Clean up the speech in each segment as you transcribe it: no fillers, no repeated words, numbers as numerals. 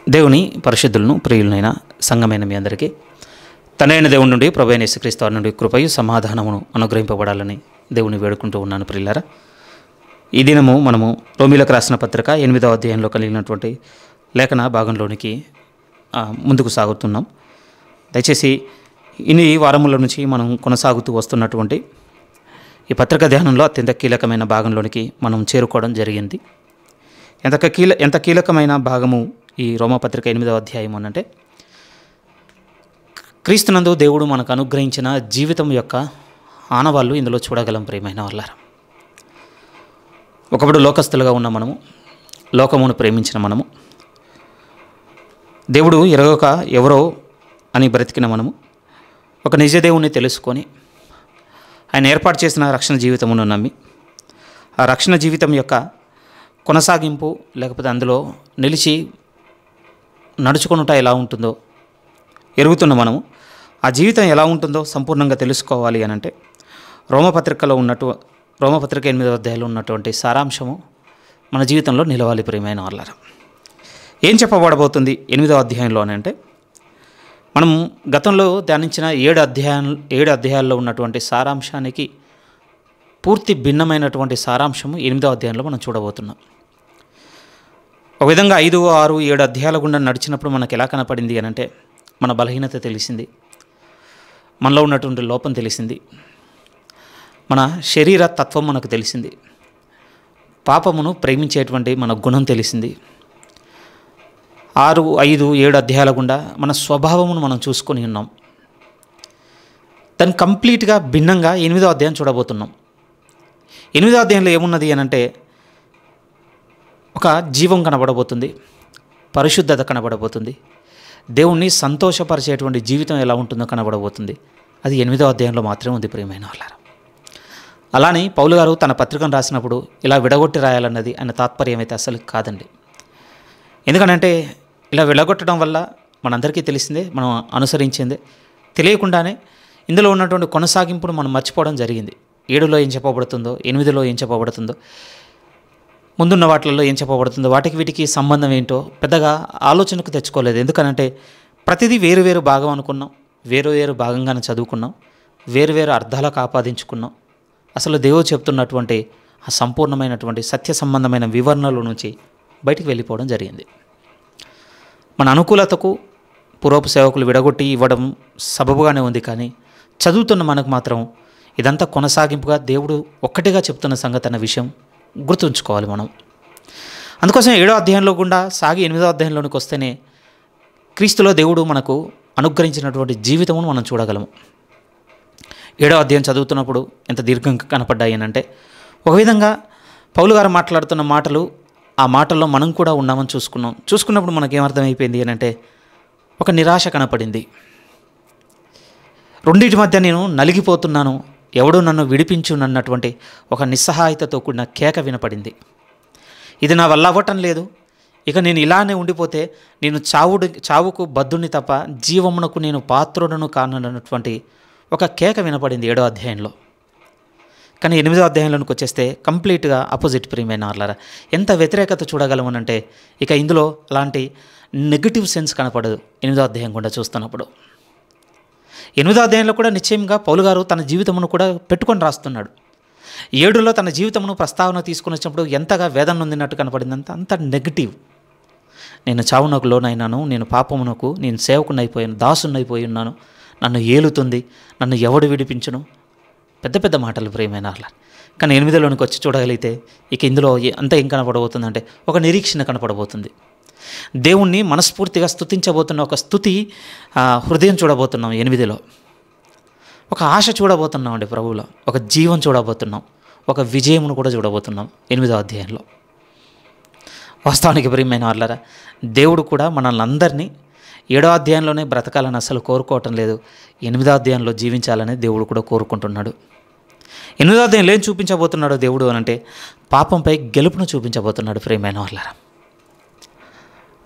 దేవుని పరిశుద్ధులను ప్రియులైన సంఘమైన మీ అందరికీ తండ్రైన దేవుని నుండి ప్రభువైన యేసుక్రీస్తు వారి నుండి కృపయు సమాధానమును అనుగ్రహింపబడాలని దేవుని వేడుకుంటూ ఉన్నాను. ప్రియులారా, ఈ దినము మనము రోమీలకు రాసిన పత్రిక 8వ అధ్యాయంలో కలిగినటువంటి లేఖన భాగంలోనికి ముందుకు సాగుతున్నాం. దయచేసి ఇన్ని వారముల నుంచి మనం కొనసాగుతూ వస్తున్నటువంటి ఈ పత్రిక ధ్యానంలో అత్యంత కీలకమైన భాగంలోనికి మనం చేరుకోవడం జరిగింది. ఎంత కీలకమైన భాగము ఈ రోమపత్రిక 8వ అధ్యాయం అనంటే, క్రీస్తునందు దేవుడు మనకు అనుగ్రహించిన జీవితం యొక్క ఆనవాళ్ళు ఇందులో చూడగలం. ప్రియమైన వాళ్ళారా, ఒకప్పుడు లోకస్తులుగా ఉన్న మనము, లోకమును ప్రేమించిన మనము, దేవుడు ఎరగక ఎవరో అని బ్రతికిన మనము, ఒక నిజ దేవుణ్ణి తెలుసుకొని ఆయన ఏర్పాటు చేసిన రక్షణ జీవితమును నమ్మి ఆ రక్షణ జీవితం యొక్క కొనసాగింపు లేకపోతే అందులో నిలిచి నడుచుకొనుట ఎలా ఉంటుందో ఎరుగుతున్న మనము, ఆ జీవితం ఎలా ఉంటుందో సంపూర్ణంగా తెలుసుకోవాలి అని అంటే రోమపత్రిక 8వ అధ్యాయంలో ఉన్నటువంటి సారాంశము మన జీవితంలో నిలవాలి. ప్రియమైన వాళ్ళారా, ఏం చెప్పబడబోతుంది 8వ అధ్యాయంలో అని అంటే, మనం గతంలో ధ్యానించిన 7 అధ్యాయాల్లో ఉన్నటువంటి సారాంశానికి పూర్తి భిన్నమైనటువంటి సారాంశము 8వ అధ్యాయంలో మనం చూడబోతున్నాం. ఒక విధంగా 5, 6, 7 అధ్యాయాల గుండా నడిచినప్పుడు మనకు ఎలా కనపడింది అని అంటే, మన బలహీనత తెలిసింది, మనలో ఉన్నటువంటి లోపం తెలిసింది, మన శరీర తత్వం మనకు తెలిసింది, పాపమును ప్రేమించేటువంటి మన గుణం తెలిసింది. 6, 5, 7 అధ్యాయాల గుండా మన స్వభావమును మనం చూసుకొని ఉన్నాం. దాన్ని కంప్లీట్గా భిన్నంగా 8వ అధ్యాయం చూడబోతున్నాం. 8వ అధ్యాయంలో ఏమున్నది అని అంటే, ఒక జీవం కనబడబోతుంది, పరిశుద్ధత కనబడబోతుంది, దేవుణ్ణి సంతోషపరిచేటువంటి జీవితం ఎలా ఉంటుందో కనబడబోతుంది. అది 8వ అధ్యాయంలో మాత్రమే ఉంది. ప్రియమైన వాళ్ళారా, అలానే పౌలు గారు తన పత్రికను రాసినప్పుడు ఇలా విడగొట్టి రాయాలన్నది ఆయన తాత్పర్యం అయితే అసలు కాదండి. ఎందుకంటే ఇలా విడగొట్టడం వల్ల మనందరికీ తెలిసిందే, మనం అనుసరించిందే, తెలియకుండానే ఇందులో ఉన్నటువంటి కొనసాగింపును మనం మర్చిపోవడం జరిగింది. 7లో ఏం చెప్పబడుతుందో, 8లో ఏం చెప్పబడుతుందో, ముందున్న వాటిల్లో ఏం చెప్పబడుతుందో, వాటికి వీటికి సంబంధం ఏంటో పెద్దగా ఆలోచనకు తెచ్చుకోలేదు. ఎందుకనంటే ప్రతిదీ వేరు భాగం అనుకున్నాం, వేరు భాగంగానే చదువుకున్నాం, వేరు అర్థాలకు ఆపాదించుకున్నాం. అసలు దేవుడు చెప్తున్నటువంటి ఆ సంపూర్ణమైనటువంటి సత్య సంబంధమైన వివరణల నుంచి బయటికి వెళ్ళిపోవడం జరిగింది. మన అనుకూలతకు పూర్వపు సేవకులు విడగొట్టి ఇవ్వడం సబబుగానే ఉంది, కానీ చదువుతున్న మనకు మాత్రం ఇదంతా కొనసాగింపుగా దేవుడు ఒక్కటిగా చెప్తున్న సంగతి అన్న విషయం గుర్తుంచుకోవాలి మనం. అందుకోసం 7వ అధ్యాయంలో గుండా సాగి 8వ అధ్యాయంలోనికి వస్తేనే క్రీస్తులో దేవుడు మనకు అనుగ్రహించినటువంటి జీవితమును మనం చూడగలము. 7వ అధ్యాయం చదువుతున్నప్పుడు ఎంత దీర్ఘంగా కనపడ్డాయి అని అంటే, ఒక విధంగా పౌలు గారు మాట్లాడుతున్న మాటలు, ఆ మాటల్లో మనం కూడా ఉన్నామని చూసుకున్నప్పుడు మనకేమర్థమైపోయింది అని అంటే, ఒక నిరాశ కనపడింది. రెండింటి మధ్య నేను నలిగిపోతున్నాను, ఎవడో నన్ను విడిపించునన్నటువంటి ఒక నిస్సహాయతతో కూడిన కేక వినపడింది. ఇది నా వల్ల అవ్వటం లేదు, ఇక నేను ఇలానే ఉండిపోతే నేను చావుకు బద్ధుని తప్ప జీవమునకు నేను పాత్రుడను కానన్నటువంటి ఒక కేక వినపడింది 7వ అధ్యాయంలో. కానీ 8వ అధ్యాయంలోనికి వచ్చేస్తే కంప్లీట్గా ఆపోజిట్. ప్రియమైన వాళ్ళారా, ఎంత వ్యతిరేకత చూడగలమనంటే, ఇక ఇందులో అలాంటి నెగిటివ్ సెన్స్ కనపడదు 8వ అధ్యాయం కూడా చూస్తున్నప్పుడు. 8వ అధ్యాయంలో కూడా నిశ్చయంగా పౌలు గారు తన జీవితమును కూడా పెట్టుకొని రాస్తున్నాడు. 7లో తన జీవితమును ప్రస్తావన తీసుకుని వచ్చినప్పుడు ఎంతగా వేదన నొందినట్టు కనపడిందంత అంత నెగిటివ్. నేను చావునకు లోనైనాను, నేను పాపమునకు నేను సేవకునైపోయాను, దాసునైపోయి ఉన్నాను, నన్ను ఏలుతుంది, నన్ను ఎవడు విడిపించును, పెద్ద మాటలు. ప్రియమైన వాళ్ళ, కానీ 8లోనికి వచ్చి చూడగలిగితే ఇక ఇందులో అంతా ఏం కనపడబోతుందంటే, ఒక నిరీక్షణ కనపడబోతుంది. దేవుణ్ణి మనస్ఫూర్తిగా స్తుతించబోతున్న ఒక స్తుతి హృదయం చూడబోతున్నాం 8లో. ఒక ఆశ చూడబోతున్నాం అండి ప్రభువులో, ఒక జీవం చూడబోతున్నాం, ఒక విజయమును కూడా చూడబోతున్నాం 8వ అధ్యాయంలో. వాస్తవానికి ప్రియమైన వాళ్ళారా, దేవుడు కూడా మనల్ని అందరినీ 7వ అధ్యాయంలోనే బ్రతకాలని అసలు కోరుకోవటం లేదు, 8వ అధ్యాయంలో జీవించాలని దేవుడు కూడా కోరుకుంటున్నాడు. 8వ అధ్యాయంలో ఏం చూపించబోతున్నాడో దేవుడు అనంటే, పాపంపై గెలుపును చూపించబోతున్నాడు. ప్రియమైన వాళ్ళారా,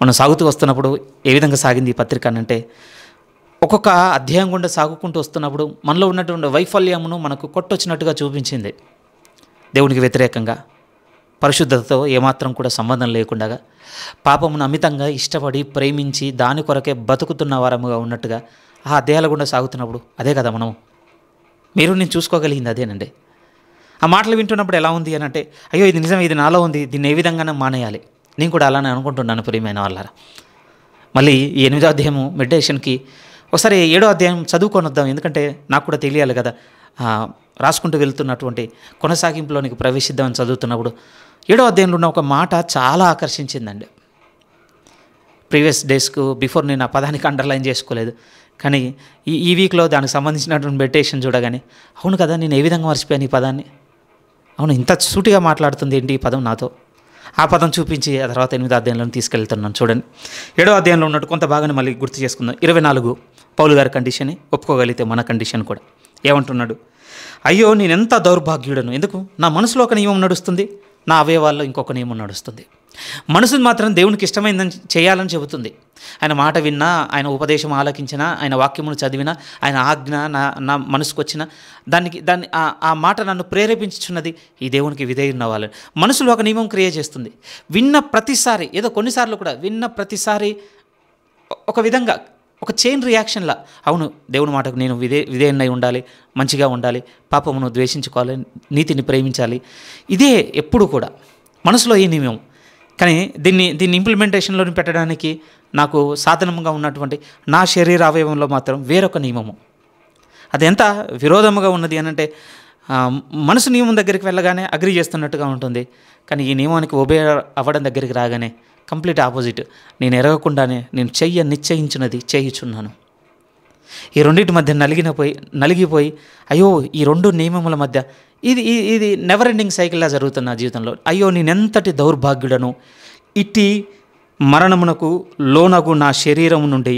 మనం సాగుతూ వస్తున్నప్పుడు ఏ విధంగా సాగింది ఈ పత్రిక అనంటే, ఒక్కొక్క అధ్యాయం గుండా సాగుకుంటూ వస్తున్నప్పుడు మనలో ఉన్నటువంటి వైఫల్యమును మనకు కొట్టొచ్చినట్టుగా చూపించింది. దేవునికి వ్యతిరేకంగా పరిశుద్ధతతో ఏమాత్రం కూడా సంబంధం లేకుండా పాపమును అమితంగా ఇష్టపడి ప్రేమించి దాని కొరకే బతుకుతున్న వారముగా ఉన్నట్టుగా ఆ అధ్యాయాల గుండా సాగుతున్నప్పుడు అదే కదా మీరు నేను చూసుకోగలిగింది అదేనండి. ఆ మాటలు వింటున్నప్పుడు ఎలా ఉంది అని అంటే, అయ్యో ఇది నిజం, ఇది నాలో ఉంది, దీన్ని ఏ విధంగానే మానేయాలి. నేను కూడా అలానే అనుకుంటున్నాను ప్రియమైన వాళ్ళారా. మళ్ళీ ఈ 8వ అధ్యాయము మెడిటేషన్కి ఒకసారి 7వ అధ్యాయం చదువుకొని వద్దాం, ఎందుకంటే నాకు కూడా తెలియాలి కదా. రాసుకుంటూ వెళ్తున్నటువంటి కొనసాగింపులోనికి ప్రవేశిద్దామని చదువుతున్నప్పుడు 7వ అధ్యాయంలో ఉన్న ఒక మాట చాలా ఆకర్షించిందండి. ప్రీవియస్ డేస్కు బిఫోర్ నేను ఆ పదానికి అండర్లైన్ చేసుకోలేదు, కానీ ఈ వీక్లో దానికి సంబంధించినటువంటి మెడిటేషన్ చూడగానే అవును కదా, నేను ఏ విధంగా మర్చిపోయాను ఈ పదాన్ని, అవును ఇంత సూటిగా మాట్లాడుతుంది ఏంటి ఈ పదం నాతో. ఆ పదం చూపించి ఆ తర్వాత 8వ అధ్యాయంలో తీసుకెళ్తున్నాను. చూడండి, 7వ అధ్యాయంలో ఉన్నట్టు కొంత భాగాన్ని మళ్ళీ గుర్తు చేసుకుందాం. 24 పౌలు గారి కండిషన్ ఒప్పుకోగలిగితే మన కండిషన్ కూడా ఏమంటున్నాడు? అయ్యో నేనెంత దౌర్భాగ్యుడను, ఎందుకు నా మనసులో ఒక నియమం నడుస్తుంది, నా అవయవాల్లో ఇంకొక నియమం నడుస్తుంది. మనసుని మాత్రం దేవునికి ఇష్టమైందని చేయాలని చెబుతుంది. ఆయన మాట విన్నా, ఆయన ఉపదేశం ఆలకించినా, ఆయన వాక్యమును చదివినా, ఆయన ఆజ్ఞ నా మనసుకు వచ్చిన దాన్ని ఆ మాట నన్ను ప్రేరేపించుచున్నది ఈ దేవునికి విధేయున్న వాళ్ళని. మనసులో ఒక నియమం క్రియేట్ చేస్తుంది. విన్న ప్రతిసారి, ఏదో కొన్నిసార్లు కూడా విన్న ప్రతిసారి ఒక విధంగా ఒక చైన్ రియాక్షన్లా, అవును దేవుని మాటకు నేను విధేయున్నై ఉండాలి, మంచిగా ఉండాలి, పాపమును ద్వేషించుకోవాలి, నీతిని ప్రేమించాలి. ఇదే ఎప్పుడు కూడా మనసులో ఈ నియమం. కానీ దీన్ని ఇంప్లిమెంటేషన్లోని పెట్టడానికి నాకు సాధనంగా ఉన్నటువంటి నా శరీర అవయవంలో మాత్రం వేరొక నియమము. అది ఎంత విరోధముగా ఉన్నది అని అంటే, మనసు నియమం దగ్గరికి వెళ్ళగానే అగ్రి చేస్తున్నట్టుగా ఉంటుంది, కానీ ఈ నియమానికి ఒబే అవ్వడం దగ్గరికి రాగానే కంప్లీట్ ఆపోజిట్. నేను ఎరగకుండానే నేను నిశ్చయించినది చేయుచున్నాను. ఈ రెండింటి మధ్య నలిగిపోయి అయ్యో ఈ రెండు నియమముల మధ్య ఇది నెవర్ ఎండింగ్ సైకిల్లా జరుగుతుంది నా జీవితంలో. అయ్యో నేనెంతటి దౌర్భాగ్యుడను, ఇట్టి మరణమునకు లోనగు నా శరీరం నుండి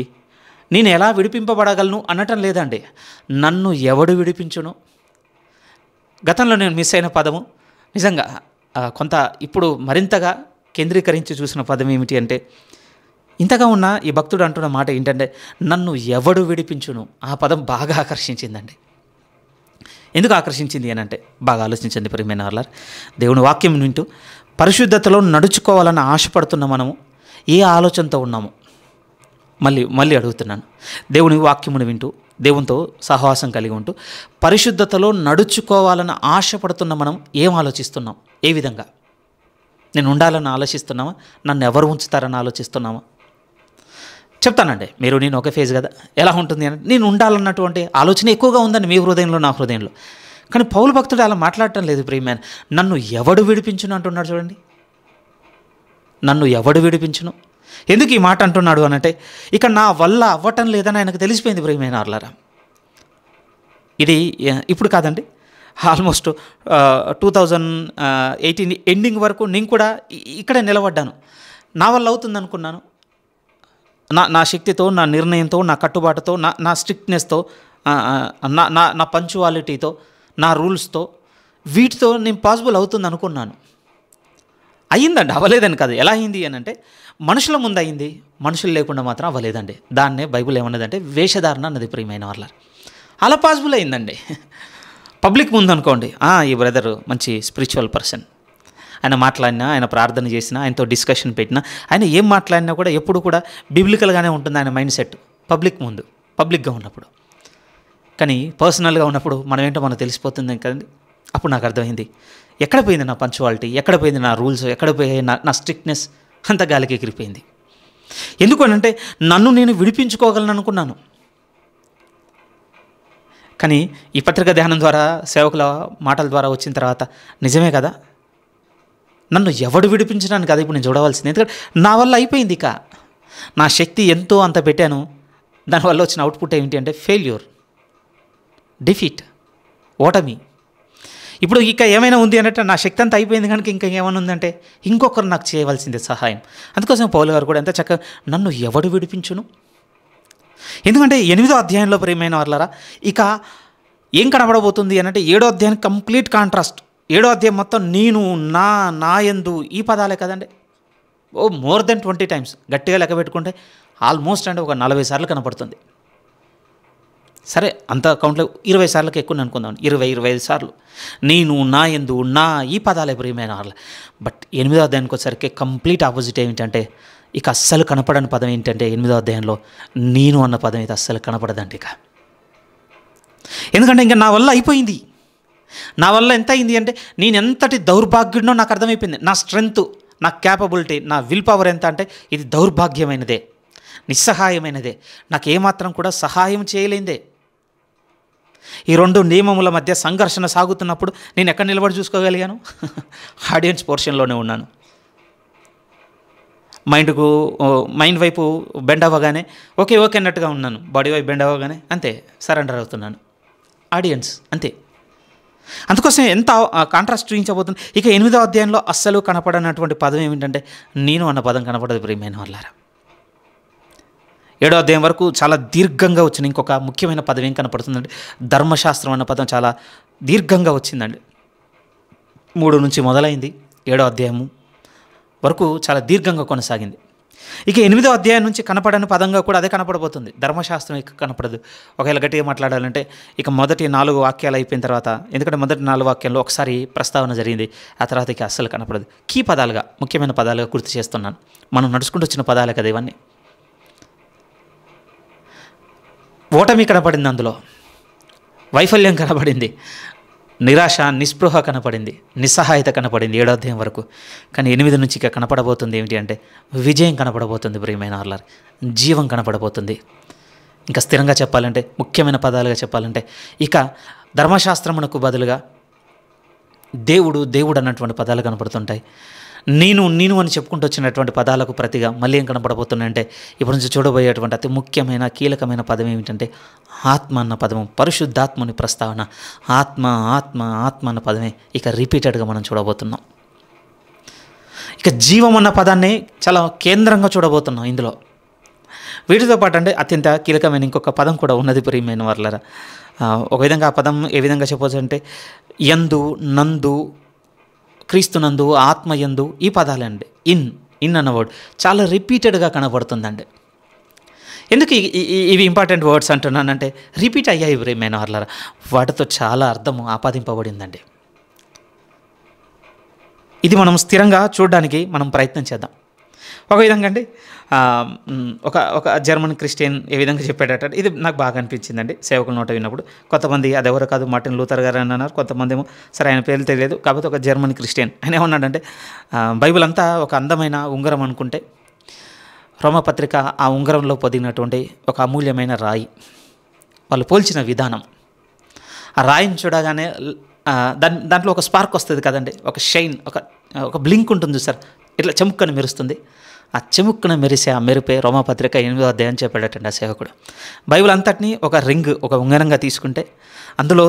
నేను ఎలా విడిపింపబడగలను అనటం లేదండి. నన్ను ఎవడు విడిపించును? గతంలో నేను మిస్ అయిన పదము నిజంగా కొంత ఇప్పుడు మరింతగా కేంద్రీకరించి చూసిన పదం ఏమిటి అంటే, ఇంతగా ఉన్న ఈ భక్తుడు అంటున్న మాట ఏంటంటే, నన్ను ఎవడు విడిపించును. ఆ పదం బాగా ఆకర్షించిందండి. ఎందుకు ఆకర్షించింది అని అంటే, బాగా ఆలోచించండి ప్రియమైన వాళ్ళారా. దేవుని వాక్యం వింటూ పరిశుద్ధతలో నడుచుకోవాలని ఆశపడుతున్న మనము ఏ ఆలోచనతో ఉన్నాము? మళ్ళీ అడుగుతున్నాను. దేవుని వాక్యమును వింటూ దేవునితో సహవాసం కలిగి ఉంటూ పరిశుద్ధతలో నడుచుకోవాలని ఆశపడుతున్న మనం ఏం ఆలోచిస్తున్నాం? ఏ విధంగా? నేను ఉండాలని ఆలోచిస్తున్నామా? నన్ను ఎవరు ఉంచుతారని ఆలోచిస్తున్నామా? చెప్తానండి, మీరు నేను ఒక ఫేజ్ కదా. ఎలా ఉంటుంది అంటే, నేను ఉండాలన్నటువంటి ఆలోచన ఎక్కువగా ఉందండి మీ హృదయంలో, నా హృదయంలో. కానీ పౌలు భక్తుడు అలా మాట్లాడటం లేదు ప్రియమైన. నన్ను ఎవడు విడిపించును అంటున్నాడు చూడండి. నన్ను ఎవడు విడిపించును? ఎందుకు ఈ మాట అంటున్నాడు అనంటే, ఇక నా వల్ల అవ్వటం లేదని ఆయనకు తెలిసిపోయింది ప్రియమైన వాళ్ళారా. ఇది ఇప్పుడు కాదండి, ఆల్మోస్ట్ 2018 ఎండింగ్ వరకు నేను కూడా ఇక్కడే నిలబడ్డాను. నా వల్ల అవుతుంది అనుకున్నాను. నా శక్తితో, నా నిర్ణయంతో, నా కట్టుబాటుతో, నా స్ట్రిక్ట్నెస్తో, నా పంచువాలిటీతో, నా రూల్స్తో, వీటితో నేను పాసిబుల్ అవుతుంది అనుకున్నాను. అయ్యిందండి, అవ్వలేదని కాదు. ఎలా అయింది అని అంటే, మనుషుల ముందు అయింది, మనుషులు లేకుండా మాత్రం అవ్వలేదండి. దాన్నే బైబిల్ ఏమన్నదంటే వేషధారణ అన్నది ప్రియమైన వాళ్ళ. అలా పాసిబుల్ అయిందండి. పబ్లిక్ ముందు అనుకోండి, ఈ బ్రదర్ మంచి స్పిరిచువల్ పర్సన్, ఆయన మాట్లాడినా, ఆయన ప్రార్థన చేసినా, ఆయనతో డిస్కషన్ పెట్టినా, ఆయన ఏం మాట్లాడినా కూడా ఎప్పుడు కూడా బిబ్లికల్గానే ఉంటుంది ఆయన మైండ్ సెట్ పబ్లిక్గా ఉన్నప్పుడు. కానీ పర్సనల్గా ఉన్నప్పుడు మనం ఏంటో మనకు తెలిసిపోతుంది కదండి. అప్పుడు నాకు అర్థమైంది, ఎక్కడ పోయింది నా పంచువాలిటీ, ఎక్కడ పోయింది నా రూల్స్, ఎక్కడ పోయి నా స్ట్రిక్ట్నెస్, అంత గాలికి ఎగిరిపోయింది. ఎందుకు అంటే, నన్ను నేను విడిపించుకోగలను అనుకున్నాను. కానీ ఈ పత్రిక ధ్యానం ద్వారా, సేవకుల మాటల ద్వారా వచ్చిన తర్వాత నిజమే కదా, నన్ను ఎవడు విడిపించడానికి కదా ఇప్పుడు నేను చూడవలసింది. ఎందుకంటే నా వల్ల అయిపోయింది. ఇక నా శక్తి ఎంతో అంత పెట్టాను, దానివల్ల వచ్చిన అవుట్పుట్ ఏమిటి అంటే ఫెయిల్యూర్, డిఫీట్, ఓటమి. ఇప్పుడు ఇక ఏమైనా ఉంది అంటే, నా శక్తి అంతా అయిపోయింది కనుక ఇంకా ఏమైనా ఉందంటే ఇంకొకరు నాకు చేయవలసిందే సహాయం. అందుకోసం పౌలు గారు కూడా ఎంత చక్కగా నన్ను ఎవడు విడిపించును. ఎందుకంటే 8వ అధ్యాయంలో ప్రియమైన వాళ్ళారా, ఇక ఏం కనబడబోతుంది అని అంటే, 7వ అధ్యాయం కంప్లీట్ కాంట్రాస్ట్. 7వ అధ్యాయం మొత్తం నేను, నా యందు, ఈ పదాలే కదండి. మోర్ దెన్ 20 times గట్టిగా లెక్క పెట్టుకుంటే ఆల్మోస్ట్ అంటే ఒక 40 సార్లు కనపడుతుంది. సరే అంత అకౌంట్లో 20 సార్లకి ఎక్కువ అనుకుందాం, 25 సార్లు నేను, నా యందు, నా ఈ పదాలే ప్రియమైన వాళ్ళ. బట్ 8వ అధ్యాయానికి వచ్చేసరికి కంప్లీట్ ఆపోజిట్ ఏమిటంటే ఇక అస్సలు కనపడని పదం ఏంటంటే 8వ అధ్యాయంలో నేను అన్న పదం అయితే అస్సలు కనపడదండి ఇక. ఎందుకంటే ఇంకా నా వల్ల అయిపోయింది. నా వల్ల ఎంత అయింది అంటే నేను ఎంతటి దౌర్భాగ్యుడినో నాకు అర్థమైపోయింది. నా స్ట్రెంగ్త్, నా క్యాపబిలిటీ, నా విల్ పవర్ ఎంత అంటే ఇది దౌర్భాగ్యమైనదే, నిస్సహాయమైనదే, నాకు ఏమాత్రం కూడా సహాయం చేయలేందే. ఈ 2 నియమముల మధ్య సంఘర్షణ సాగుతున్నప్పుడు నేను ఎక్కడ నిలబడి చూసుకోగలిగాను? ఆడియన్స్ పోర్షన్లోనే ఉన్నాను. మైండ్ వైపు బెండ్ అవ్వగానే ఓకే అన్నట్టుగా ఉన్నాను, బాడీ వైపు బెండ్ అవ్వగానే అంతే సరెండర్ అవుతున్నాను. ఆడియన్స్ అంతే. అందుకోసం ఎంత కాంట్రాస్ట్ చూపించబోతుంది. ఇక 8వ అధ్యాయంలో అస్సలు కనపడనటువంటి పదం ఏమిటంటే నేను అన్న పదం కనపడదు ప్రియమైన వాళ్ళారా. 7వ అధ్యాయం వరకు చాలా దీర్ఘంగా వచ్చిన ఇంకొక ముఖ్యమైన పదం ఏం కనపడుతుందండి? ధర్మశాస్త్రం అన్న పదం చాలా దీర్ఘంగా వచ్చిందండి. 3 నుంచి మొదలైంది, 7వ అధ్యాయము వరకు చాలా దీర్ఘంగా కొనసాగింది. ఇక 8వ అధ్యాయం నుంచి కనపడని పదంగా కూడా అదే కనపడబోతుంది. ధర్మశాస్త్రం ఇక కనపడదు. ఒకవేళ గట్టిగా మాట్లాడాలంటే ఇక మొదటి 4 వాక్యాలు అయిపోయిన తర్వాత, ఎందుకంటే మొదటి 4 వాక్యాల్లో ఒకసారి ప్రస్తావన జరిగింది, ఆ తర్వాత ఇక అస్సలు కనపడదు. కీ పదాలుగా, ముఖ్యమైన పదాలుగా గుర్తు చేస్తున్నాను. మనం నడుచుకుంటూ వచ్చిన పదాలే కదా ఇవన్నీ. ఓటమి కనపడింది, అందులో వైఫల్యం కనపడింది, నిరాశ, నిస్పృహ కనపడింది, నిస్సహాయత కనపడింది 7వ అధ్యాయం వరకు. కానీ 8 నుంచి ఇక కనపడబోతుంది ఏమిటి అంటే విజయం కనపడబోతుంది ప్రియమైన వాళ్ళారు, జీవం కనపడబోతుంది. ఇంకా స్థిరంగా చెప్పాలంటే, ముఖ్యమైన పదాలుగా చెప్పాలంటే ఇక ధర్మశాస్త్రమునకు బదులుగా దేవుడు అన్నటువంటి పదాలు కనపడుతుంటాయి. నేను అని చెప్పుకుంటూ వచ్చినటువంటి పదాలకు ప్రతిగా మళ్ళీ ఏం కనపడబోతున్నాయంటే ఇప్పటి నుంచి చూడబోయేటువంటి అతి ముఖ్యమైన కీలకమైన పదం ఏమిటంటే ఆత్మ అన్న పదము. పరిశుద్ధాత్మని ప్రస్తావన, ఆత్మ అన్న పదమే ఇక రిపీటెడ్గా మనం చూడబోతున్నాం. ఇక జీవం అన్న పదాన్ని చాలా కేంద్రంగా చూడబోతున్నాం ఇందులో. వీటితో పాటు అంటే అత్యంత కీలకమైన ఇంకొక పదం కూడా ఉన్నది ప్రియమైన వాళ్ళరా. ఒక విధంగా ఆ పదం ఏ విధంగా చెప్పవచ్చు అంటే యందు, నందు, క్రీస్తునందు, ఆత్మయందు, ఈ పదాలండి. ఇన్ అన్న వర్డ్ చాలా రిపీటెడ్గా కనబడుతుందండి. ఎందుకు ఇవి ఇంపార్టెంట్ వర్డ్స్ అంటున్నానంటే రిపీట్ అయ్యాయి ప్రియమైన వాళ్ళారా. వాటితో చాలా అర్థము ఆపాదింపబడిందండి. ఇది మనం స్థిరంగా చూడడానికి మనం ప్రయత్నం చేద్దాం. ఒక విధంగా అండి ఒక జర్మన్ క్రిస్టియన్ ఏ విధంగా చెప్పాడట, ఇది నాకు బాగా అనిపించిందండి సేవకుల నోట విన్నప్పుడు. కొంతమంది అది ఎవరు కాదు మార్టిన్ లూథర్ గారు అని అన్నారు, కొంతమంది ఏమో సరే ఆయన పేర్లు తెలియదు, కాకపోతే ఒక జర్మన్ క్రిస్టియన్ ఆయన ఏమన్నాడంటే బైబిల్ అంతా ఒక అందమైన ఉంగరం అనుకుంటే రోమపత్రిక ఆ ఉంగరంలో పొదిగినటువంటి ఒక అమూల్యమైన రాయి. వాళ్ళు పోల్చిన విధానం, ఆ రాయిని చూడగానే దాంట్లో ఒక స్పార్క్ వస్తుంది కదండి, ఒక షైన్, ఒక బ్లింక్ ఉంటుంది సార్, ఇట్లా చెముక్కని మెరుస్తుంది. ఆ చెముక్కున మెరిసే ఆ మెరుపే రోమపత్రిక 8వ అధ్యాయం చెప్పాడటండి ఆ సేవకుడు. బైబిల్ అంతటినీ ఒక రింగ్, ఒక ఉంగరంగా తీసుకుంటే అందులో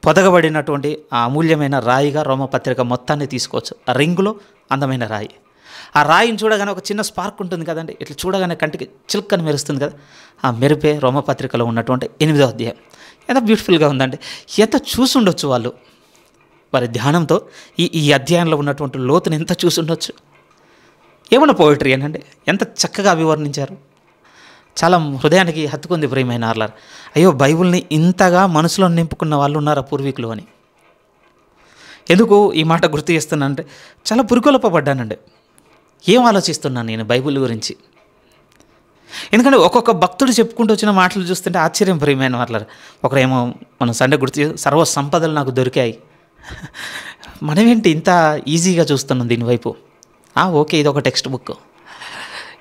పొదగబడినటువంటి ఆ అమూల్యమైన రాయిగా రోమపత్రిక మొత్తాన్ని తీసుకోవచ్చు. ఆ రింగులో అందమైన రాయి, ఆ రాయిని చూడగానే ఒక చిన్న స్పార్క్ ఉంటుంది కదండి, ఇట్లా చూడగానే కంటికి చిలుక్కని మెరుస్తుంది కదా, ఆ మెరుపే రోమపత్రికలో ఉన్నటువంటి 8వ అధ్యాయం. ఎంత బ్యూటిఫుల్గా ఉందండి. ఎంత చూసుండొచ్చు వాళ్ళు వారి ధ్యానంతో ఈ అధ్యాయంలో ఉన్నటువంటి లోతుని ఎంత చూసుండొచ్చు. ఏమన్నా పోయిటరీ అనండి, ఎంత చక్కగా వివరించారు. చాలా హృదయానికి హత్తుకుంది ప్రియమైన ఆర్లార్. అయ్యో బైబిల్ని ఇంతగా మనసులో నింపుకున్న వాళ్ళు ఉన్నారా పూర్వీకులు అని. ఎందుకు ఈ మాట గుర్తు చేస్తున్నానంటే చాలా పురికొల్పబడ్డానండి. ఏం ఆలోచిస్తున్నాను నేను బైబిల్ గురించి. ఎందుకంటే ఒక్కొక్క భక్తుడు చెప్పుకుంటూ వచ్చిన మాటలు చూస్తుంటే ఆశ్చర్యం ప్రియమైన ఆర్లార్. ఒకరేమో మనం సండే గుర్తు సర్వ సంపదలు నాకు దొరికాయి, మనమేంటి ఇంత ఈజీగా చూస్తున్నాం దీనివైపు. ఓకే ఇది ఒక టెక్స్ట్ బుక్,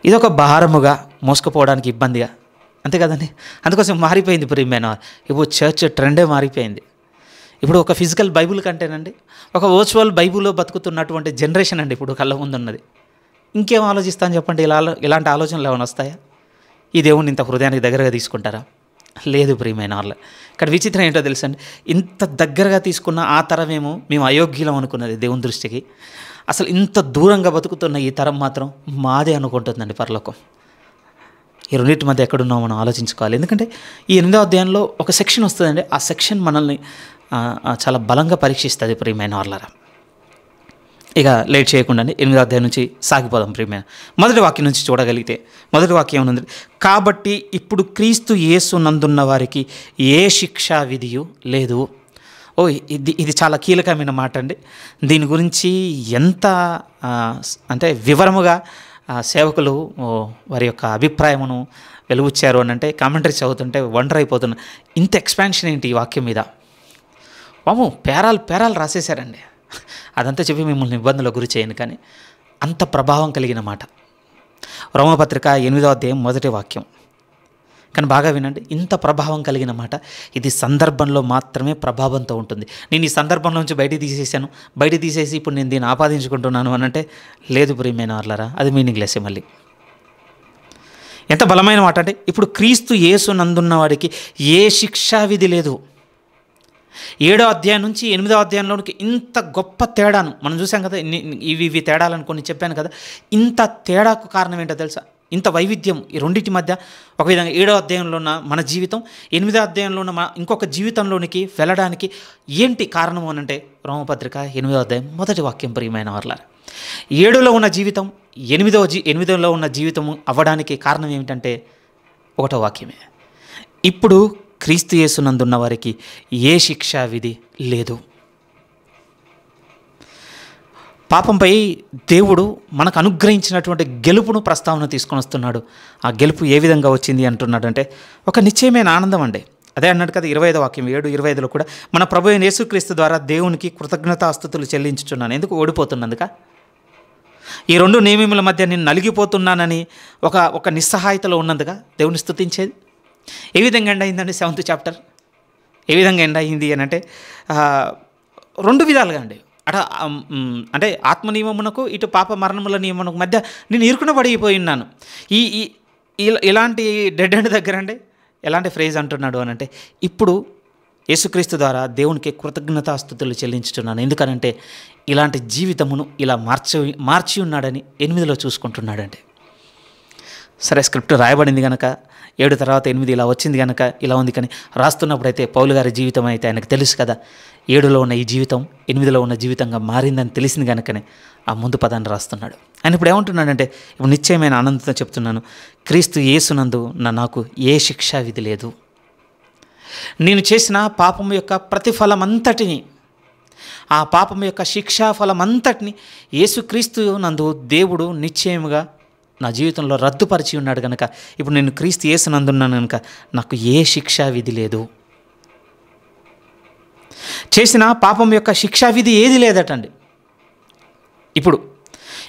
ఇదొక భారముగా మోసుకుపోవడానికి ఇబ్బందిగా, అంతే కదండి. అందుకోసం మారిపోయింది ప్రియమైన. ఇప్పుడు చర్చ్ ట్రెండే మారిపోయింది. ఇప్పుడు ఒక ఫిజికల్ బైబుల్ కంటేనండి ఒక వర్చువల్ బైబుల్లో బతుకుతున్నటువంటి జనరేషన్ అండి ఇప్పుడు కళ్ళ ముందు ఉన్నది. ఇంకేం ఆలోచిస్తాను చెప్పండి, ఇలాంటి ఆలోచనలు ఏమైనా వస్తాయా? ఈ దేవుణ్ణి ఇంత హృదయానికి దగ్గరగా తీసుకుంటారా? లేదు ప్రియమైన వాళ్ళ. ఇక్కడ విచిత్రం ఏంటో తెలుసండి, ఇంత దగ్గరగా తీసుకున్న ఆ తరమేమో మేము అయోగ్యులం అనుకున్నది దేవుని దృష్టికి. అసలు ఇంత దూరంగా బతుకుతున్న ఈ తరం మాత్రం మాదే అనుకుంటుందండి పరలోకం. ఈ రెండింటి మధ్య ఎక్కడున్నామో మనం ఆలోచించుకోవాలి. ఎందుకంటే ఈ 8వ అధ్యాయంలో ఒక సెక్షన్ వస్తుందండి, ఆ సెక్షన్ మనల్ని చాలా బలంగా పరీక్షిస్తుంది ప్రియమైన వాళ్ళారా. ఇక లేట్ చేయకుండానే 8వ అధ్యాయం నుంచి సాగిపోదాం ప్రియమైన. మొదటి వాక్యం నుంచి చూడగలిగితే మొదటి వాక్యం ఏమన్నది, కాబట్టి ఇప్పుడు క్రీస్తు యేసు నందున్న వారికి ఏ శిక్షా విధియు లేదు. ఇది చాలా కీలకమైన మాట అండి. దీని గురించి ఎంత అంటే వివరముగా సేవకులు వారి యొక్క అభిప్రాయమును వెలుగుచ్చారు అని అంటే కామెంటరీస్ చదువుతుంటే వండర్ అయిపోతున్నా. ఇంత ఎక్స్పాన్షన్ ఏంటి ఈ వాక్యం మీద? పేరాలు రాసేశారండి. అదంతా చెప్పి మిమ్మల్ని ఇబ్బందులకు గురి చేయను, కానీ అంత ప్రభావం కలిగిన మాట. రోమపత్రిక 8వ అధ్యాయం మొదటి వాక్యం. కానీ బాగా వినండి, ఇంత ప్రభావం కలిగిన మాట. ఇది సందర్భంలో మాత్రమే ప్రభావంతో ఉంటుంది. నేను ఈ సందర్భంలో నుంచి బయట తీసేసి ఇప్పుడు నేను దీన్ని ఆపాదించుకుంటున్నాను అని అంటే లేదు ప్రియమైన వాళ్ళారా, అది మీనింగ్లెస్సే. మళ్ళీ ఎంత బలమైన మాట అంటే, ఇప్పుడు క్రీస్తు యేసు నందున్న వాడికి ఏ శిక్షా విధి లేదు. 7వ అధ్యాయం నుంచి 8వ అధ్యాయంలోనికి ఇంత గొప్ప తేడాను మనం చూసాం కదా. ఇవి తేడాలని కొన్ని చెప్పాను కదా. ఇంత తేడాకు కారణం ఏంటో తెలుసా? ఇంత వైవిధ్యం ఈ రెండింటి మధ్య. ఒక విధంగా 7వ అధ్యాయంలో ఉన్న మన జీవితం 8వ అధ్యాయంలో ఉన్న ఇంకొక జీవితంలోనికి వెళ్ళడానికి ఏంటి కారణం అని అంటే, రోమపత్రిక 8వ అధ్యాయం మొదటి వాక్యం ప్రియమైన వారలారా. 7లో ఉన్న జీవితం 8లో ఉన్న జీవితం అవ్వడానికి కారణం ఏమిటంటే 1వ వాక్యమే. ఇప్పుడు క్రీస్తు యేసునందున్న వారికి ఏ శిక్షా విధి లేదు. పాపంపై దేవుడు మనకు అనుగ్రహించినటువంటి గెలుపును ప్రస్తావన తీసుకొని వస్తున్నాడు. ఆ గెలుపు ఏ విధంగా వచ్చింది అంటున్నాడు అంటే, ఒక నిశ్చయమైన ఆనందం అండి. అదే అన్నాడు కదా 25వ వాక్యం 7:25లో కూడా, మన ప్రభు అయిన యేసుక్రీస్తు ద్వారా దేవునికి కృతజ్ఞతాస్తుతులు చెల్లించుచున్నాను. ఎందుకు? ఓడిపోతున్నందుక. ఈ 2 నియమముల మధ్య నేను నలిగిపోతున్నానని ఒక నిస్సహాయతలో ఉన్నందుగా దేవుని స్తుతించేది. ఏ విధంగా ఎండ్ అయిందండి 7th చాప్టర్? ఏ విధంగా ఎండ్ అయింది అని అంటే 2 విధాలుగా అండి. అంటే ఆత్మ నియమమునకు ఇటు పాప మరణముల నియమమునకు మధ్య నేను ఇరుకునబడిపోయి ఉన్నాను. ఇలాంటి డెడ్ ఎండ్ దగ్గర అండి ఎలాంటి ఫ్రేజ్ అంటున్నాడు అని అంటే, ఇప్పుడు యేసుక్రీస్తు ద్వారా దేవునికి కృతజ్ఞతాస్తుతులు చెల్లించుతున్నాను. ఎందుకనంటే ఇలాంటి జీవితమును ఇలా మార్చి ఉన్నాడని 8లో చూసుకుంటున్నాడండి. సరే, స్క్రిప్ట్ రాయబడింది కనుక 7 తర్వాత 8 ఇలా వచ్చింది కనుక ఇలా ఉంది. కానీ రాస్తున్నప్పుడైతే పౌలు గారి జీవితం అయితే ఆయనకు తెలుసు కదా, 7లో ఉన్న ఈ జీవితం 8లో ఉన్న జీవితంగా మారిందని తెలిసింది కనుకనే ఆ ముందు పదాన్ని రాస్తున్నాడు. ఆయన ఇప్పుడు ఏమంటున్నాడంటే, ఇప్పుడు నిశ్చయమైన ఆనందంతో చెప్తున్నాను, క్రీస్తు యేసునందు నాకు ఏ శిక్షా విధి లేదు. నేను చేసిన పాపం యొక్క ప్రతిఫలం అంతటిని, ఆ పాపం యొక్క శిక్షాఫలం అంతటిని యేసుక్రీస్తు నందు దేవుడు నిశ్చయముగా నా జీవితంలో రద్దుపరిచి ఉన్నాడు కనుక, ఇప్పుడు నేను క్రీస్తు యేసునందున్నాను కనుక నాకు ఏ శిక్షా విధి లేదు. చేసిన పాపం యొక్క శిక్షా విధి ఏది లేదటండి. ఇప్పుడు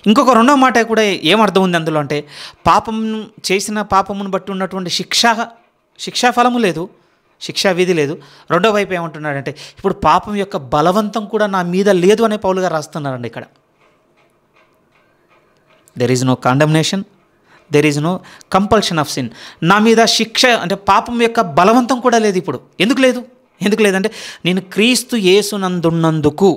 ఇంకొక రెండవ మాట కూడా ఏమర్థం ఉంది అందులో అంటే, చేసిన పాపమును బట్టి ఉన్నటువంటి శిక్షాఫలము లేదు, శిక్షా విధి లేదు. రెండో వైపు ఏమంటున్నాడంటే, ఇప్పుడు పాపం యొక్క బలవంతం కూడా నా మీద లేదు అనే పౌలు గారు రాస్తున్నారండి ఇక్కడ. There is no condemnation, there is no compulsion of sin. నా మీద శిక్ష అంటే పాపం యొక్క బలవంతం కూడా లేదు. ఇప్పుడు ఎందుకు లేదంటే, నేను క్రీస్తు యేసునందున్నందుకు.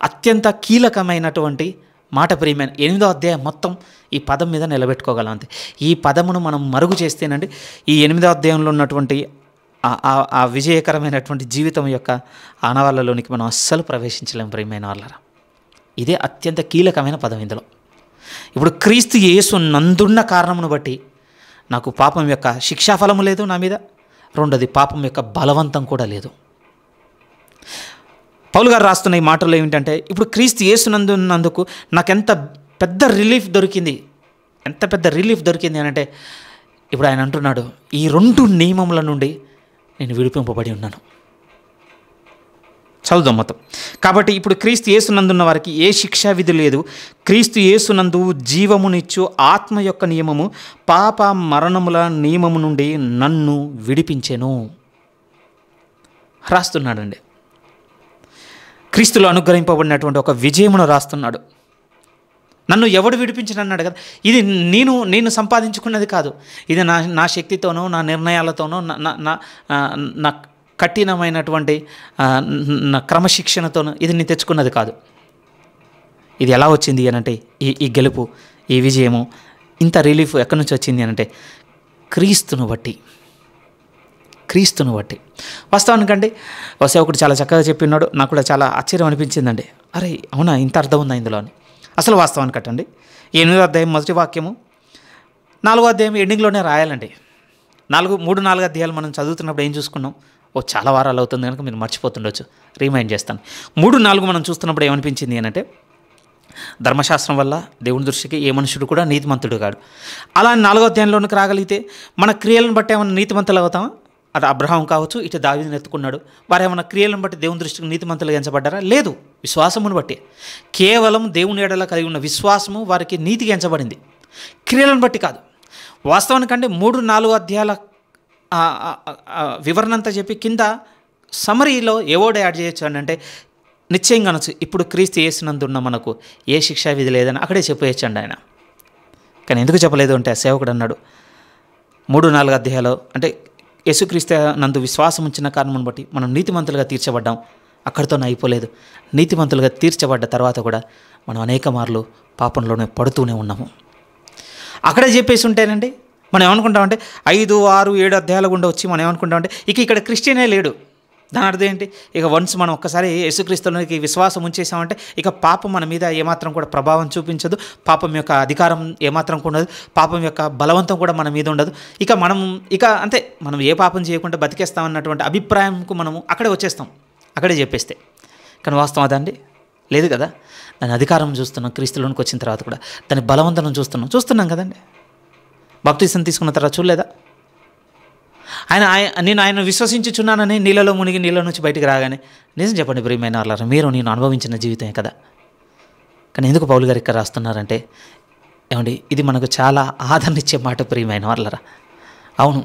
అత్యంత కీలకమైనటువంటి మాట ప్రియమైన 8వ అధ్యాయం మొత్తం ఈ పదం మీద నిలబెట్టుకోగలం అంతే. ఈ పదమును మనం మరుగు చేస్తేనండి ఈ 8వ అధ్యాయంలో ఉన్నటువంటి ఆ విజయకరమైనటువంటి జీవితం యొక్క ఆనవాళ్ళలోనికి మనం అస్సలు ప్రవేశించలేము ప్రియమైన వాళ్ళరా. ఇదే అత్యంత కీలకమైన పదం ఇందులో. ఇప్పుడు క్రీస్తు యేసు నందున్న కారణమును బట్టి నాకు పాపం యొక్క శిక్షాఫలము లేదు నా మీద. రెండోది, పాపం యొక్క బలవంతం కూడా లేదు. పౌలు గారు రాస్తున్న ఈ మాటల్లో ఏమిటంటే, ఇప్పుడు క్రీస్తు యేసు నందున్నందుకు నాకు ఎంత పెద్ద రిలీఫ్ దొరికింది అని అంటే, ఇప్పుడు ఆయన అంటున్నాడు, ఈ 2 నియమముల నుండి నేను విడిపింపబడి ఉన్నాను. చదువుదాం మొత్తం. కాబట్టి ఇప్పుడు క్రీస్తు యేసునందున్న వారికి ఏ శిక్షా విధి లేదు. క్రీస్తు యేసునందు జీవమునిచ్చు ఆత్మ యొక్క నియమము పాప మరణముల నియమము నుండి నన్ను విడిపించెను రాస్తున్నాడండి. క్రీస్తులో అనుగ్రహింపబడినటువంటి ఒక విజయమును రాస్తున్నాడు. నన్ను ఎవడు విడిపించనన్నాడు కదా. ఇది నేను సంపాదించుకున్నది కాదు. ఇది నా శక్తితోనో నా నిర్ణయాలతోనో నా కఠినమైనటువంటి నా క్రమశిక్షణతోనో ఇది నేను తెచ్చుకున్నది కాదు. ఇది ఎలా వచ్చింది అనంటే, ఈ గెలుపు, ఈ విజయము, ఇంత రిలీఫ్ ఎక్కడి నుంచి వచ్చింది అనంటే, క్రీస్తును బట్టి. క్రీస్తును బట్టి. వాస్తవానికండి ఒక సేవకుడు చాలా చక్కగా చెప్పినాడు, నాకు కూడా చాలా ఆశ్చర్యం అనిపించిందండి. అరే అవునా, ఇంత అర్థం ఉందా ఇందులో అని. అసలు వాస్తవానికటండి 8వ అధ్యాయం మొదటి వాక్యము 4వ అధ్యాయం ఎండింగ్లోనే రాయాలండి. 3-4 అధ్యాయాలు మనం చదువుతున్నప్పుడు ఏం చూసుకున్నాం? చాలా వారాలు అవుతుంది కనుక మీరు మర్చిపోతుండొచ్చు, రిమైండ్ చేస్తాను. 3-4 మనం చూస్తున్నప్పుడు ఏమనిపించింది అని అంటే, ధర్మశాస్త్రం వల్ల దేవుని దృష్టికి ఏ మనుషుడు కూడా నీతిమంతుడు కాడు. అలా 4వ అధ్యాయంలోనికి రాగలిగితే మన క్రియలను బట్టి ఏమైనా నీతిమంతులు అవుతామా? అటు అబ్రహాం కావచ్చు, ఇటు దావీదుని ఎత్తుకున్నాడు, వారు ఏమైనా క్రియలను బట్టి దేవుని దృష్టికి నీతిమంతులుగా ఎంచబడ్డారా? లేదు, విశ్వాసమును బట్టి. కేవలం దేవుని ఎడల కలిగి ఉన్న విశ్వాసము వారికి నీతిగా ఎంచబడింది, క్రియలను బట్టి కాదు. వాస్తవానికంటే 3-4 అధ్యాయాల వివరణ అంతా చెప్పి కింద సమరీలో ఏవోడే యాడ్ చేయొచ్చు అని అంటే, నిశ్చయంగా అనొచ్చు, ఇప్పుడు క్రీస్తు యేసునందున్న మనకు ఏ శిక్షా విధి లేదని అక్కడే చెప్పేయచ్చండి ఆయన. కానీ ఎందుకు చెప్పలేదు అంటే, సేవకుడు అన్నాడు 3-4 అధ్యాయాలు అంటే యేసుక్రీస్తు నందు విశ్వాసం ఉంచిన కారణం బట్టి మనం నీతిమంతులుగా తీర్చబడ్డాం. అక్కడితోనే అయిపోలేదు, నీతిమంతులుగా తీర్చబడ్డ తర్వాత కూడా మనం అనేక మార్లు పాపంలోనే పడుతూనే ఉన్నాము. అక్కడే చెప్పేసి ఉంటేనండి మనం ఏమనుకుంటామంటే 5, 6, 7 అధ్యాయాల గుండా వచ్చి మనం ఏమనుకుంటామంటే ఇక్కడ క్రిస్టియనే లేడు. దాని అర్థం ఏంటి? ఇక వన్స్ మనం ఒక్కసారి యేసుక్రీస్తులోకి విశ్వాసం ఉంచేసామంటే ఇక పాపం మన మీద ఏమాత్రం కూడా ప్రభావం చూపించదు, పాపం యొక్క అధికారం ఏమాత్రం కూడా ఉండదు, పాపం యొక్క బలవంతం కూడా మన మీద ఉండదు. ఇక అంతే, మనం ఏ పాపం చేయకుండా బతికేస్తామన్నటువంటి అభిప్రాయంకు మనము అక్కడే వచ్చేస్తాం, అక్కడే చెప్పేస్తే. కానీ వాస్తవం అదండి లేదు కదా. దాని అధికారం చూస్తున్నాం, క్రీస్తులోనికి వచ్చిన తర్వాత కూడా దాని బలవంతం చూస్తున్నాం కదండి. బాప్తిసం తీసుకున్న తర్వాత చూడలేదా? నేను ఆయన విశ్వసించుచున్నానని నీళ్ళలో మునిగి నీళ్ళ నుంచి బయటికి రాగానే, నిజం చెప్పండి ప్రియమైన వాళ్ళారా, మీరు నేను అనుభవించిన జీవితమే కదా. కానీ ఎందుకు పౌలు గారు ఇక్కడ రాస్తున్నారంటే, ఏమండి ఇది మనకు చాలా ఆదరణ ఇచ్చే మాట ప్రియమైన వాళ్ళారా. అవును,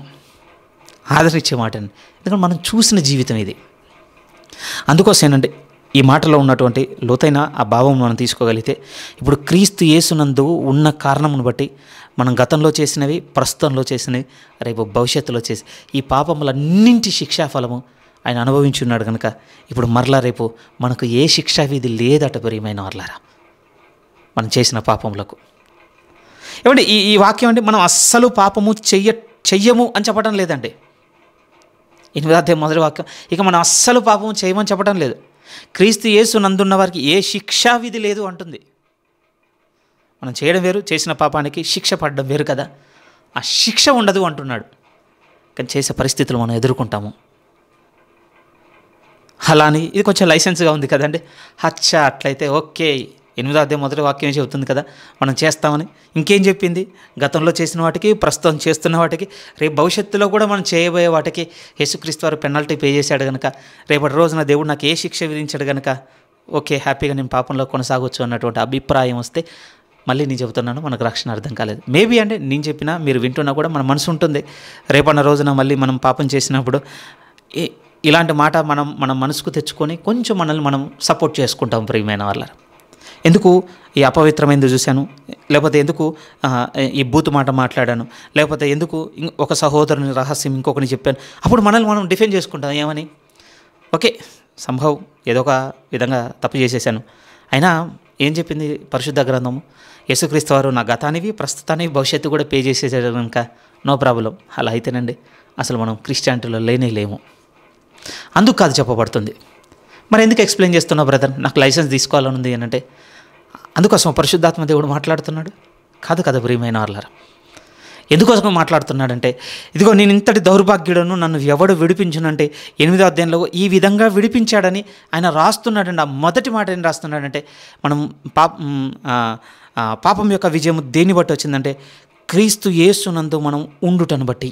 ఆదరణ ఇచ్చే మాట అండి, ఎందుకంటే మనం చూసిన జీవితం ఇది. అందుకోసమేనండి ఈ మాటలో ఉన్నటువంటి లోతైన ఆ భావం మనం తీసుకోగలిగితే, ఇప్పుడు క్రీస్తు యేసునందు ఉన్న కారణమును బట్టి మనం గతంలో చేసినవి, ప్రస్తుతంలో చేసినవి, రేపు భవిష్యత్తులో చేసి ఈ పాపములన్నింటి శిక్షాఫలము ఆయన అనుభవించి ఉన్నాడు కనుక ఇప్పుడు మరలా రేపు మనకు ఏ శిక్షా విధి లేదట ప్రియమైన వాళ్ళారా మనం చేసిన పాపములకు. ఏమంటే ఈ వాక్యం అంటే మనం అస్సలు పాపము చెయ్యము అని చెప్పడం లేదండి. 8వ అధ్యాయం మొదటి వాక్యం ఇక మనం అస్సలు పాపము చేయమని చెప్పడం లేదు. క్రీస్తు యేసు నందున్న వారికి ఏ శిక్షా విధి లేదు అంటుంది. మనం చేయడం వేరు, చేసిన పాపానికి శిక్ష పడడం వేరు కదా. ఆ శిక్ష ఉండదు అంటున్నాడు, కానీ చేసే పరిస్థితులు మనం ఎదుర్కొంటాము. అలా అని ఇది కొంచెం లైసెన్స్గా ఉంది కదండి. అట్లయితే ఓకే, 8వ అధ్యాయం మొదటి వాక్యం చెబుతుంది కదా మనం చేస్తామని. ఇంకేం చెప్పింది? గతంలో చేసిన వాటికి, ప్రస్తుతం చేస్తున్న వాటికి, రేపు భవిష్యత్తులో కూడా మనం చేయబోయే వాటికి యేసుక్రీస్తు వారు పెనాల్టీ పే చేశాడు కనుక రేపటి రోజున దేవుడు నాకు ఏ శిక్ష విధించాడు కనుక ఓకే హ్యాపీగా నేను పాపంలో కొనసాగొచ్చు అన్నటువంటి అభిప్రాయం వస్తే, మళ్ళీ నేను చెబుతున్నాను, మనకు రక్షణ అర్థం కాలేదు. మేబీ అంటే నేను చెప్పినా మీరు వింటున్నా కూడా మన మనసు ఉంటుంది, రేపన్న రోజున మళ్ళీ మనం పాపం చేసినప్పుడు ఇలాంటి మాట మన మనసుకు తెచ్చుకొని కొంచెం మనల్ని మనం సపోర్ట్ చేసుకుంటాం ప్రియమైన వాళ్ళ. ఎందుకు ఈ అపవిత్రమైనది చూశాను, లేకపోతే ఎందుకు ఈ బూతు మాట మాట్లాడాను, లేకపోతే ఎందుకు ఒక సహోదరుని రహస్యం ఇంకొకరిని చెప్పాను, అప్పుడు మనల్ని మనం డిఫెండ్ చేసుకుంటాం. ఏమని? ఓకే సంభవ్ ఏదో ఒక విధంగా తప్పు చేసేసాను, అయినా ఏం చెప్పింది పరిశుద్ధ గ్రంథము? యేసుక్రీస్తు వారు నా గతానివి, ప్రస్తుతానివి, భవిష్యత్తు కూడా పే చేసేసాడు కనుక నో ప్రాబ్లం. అలా అయితేనండి అసలు మనం క్రిస్టియానిటీలో లేము. అందుకు కాదు చెప్పబడుతుంది. మరి ఎందుకు ఎక్స్ప్లెయిన్ చేస్తున్నావు బ్రదర్, నాకు లైసెన్స్ తీసుకోవాలని ఉంది అని అంటే, అందుకోసం పరిశుద్ధాత్మ దేవుడు మాట్లాడుతున్నాడు కాదు కదా ప్రియమైన వాళ్ళారా. ఎందుకోసం మాట్లాడుతున్నాడంటే, ఇదిగో నేను ఇంతటి దౌర్భాగ్యుడను, నన్ను ఎవడు విడిపించునంటే 8వ అధ్యాయంలో ఈ విధంగా విడిపించాడని ఆయన రాస్తున్నాడండి. ఆ మొదటి మాట ఏం రాస్తున్నాడంటే, మనం పాపం యొక్క విజయం దేన్ని బట్టి వచ్చిందంటే క్రీస్తు యేసునందు మనం ఉండుటను బట్టి.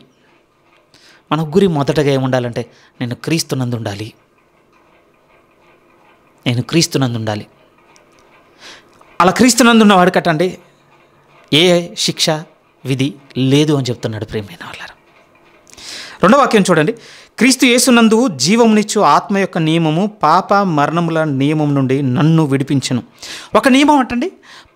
మన గురి మొదటగా ఏముండాలంటే, నేను క్రీస్తునందు ఉండాలి, నేను క్రీస్తునందు ఉండాలి. అలా క్రీస్తునందు ఉన్నవాడు కట్టండి ఏ శిక్ష విధి లేదు అని చెప్తున్నాడు ప్రియమైన వాళ్ళారా. రెండో వాక్యం చూడండి, క్రీస్తు యేసునందు జీవమునిచ్చు ఆత్మ యొక్క నియమము పాప మరణముల నియమం నుండి నన్ను విడిపించును. ఒక నియమం అంటండి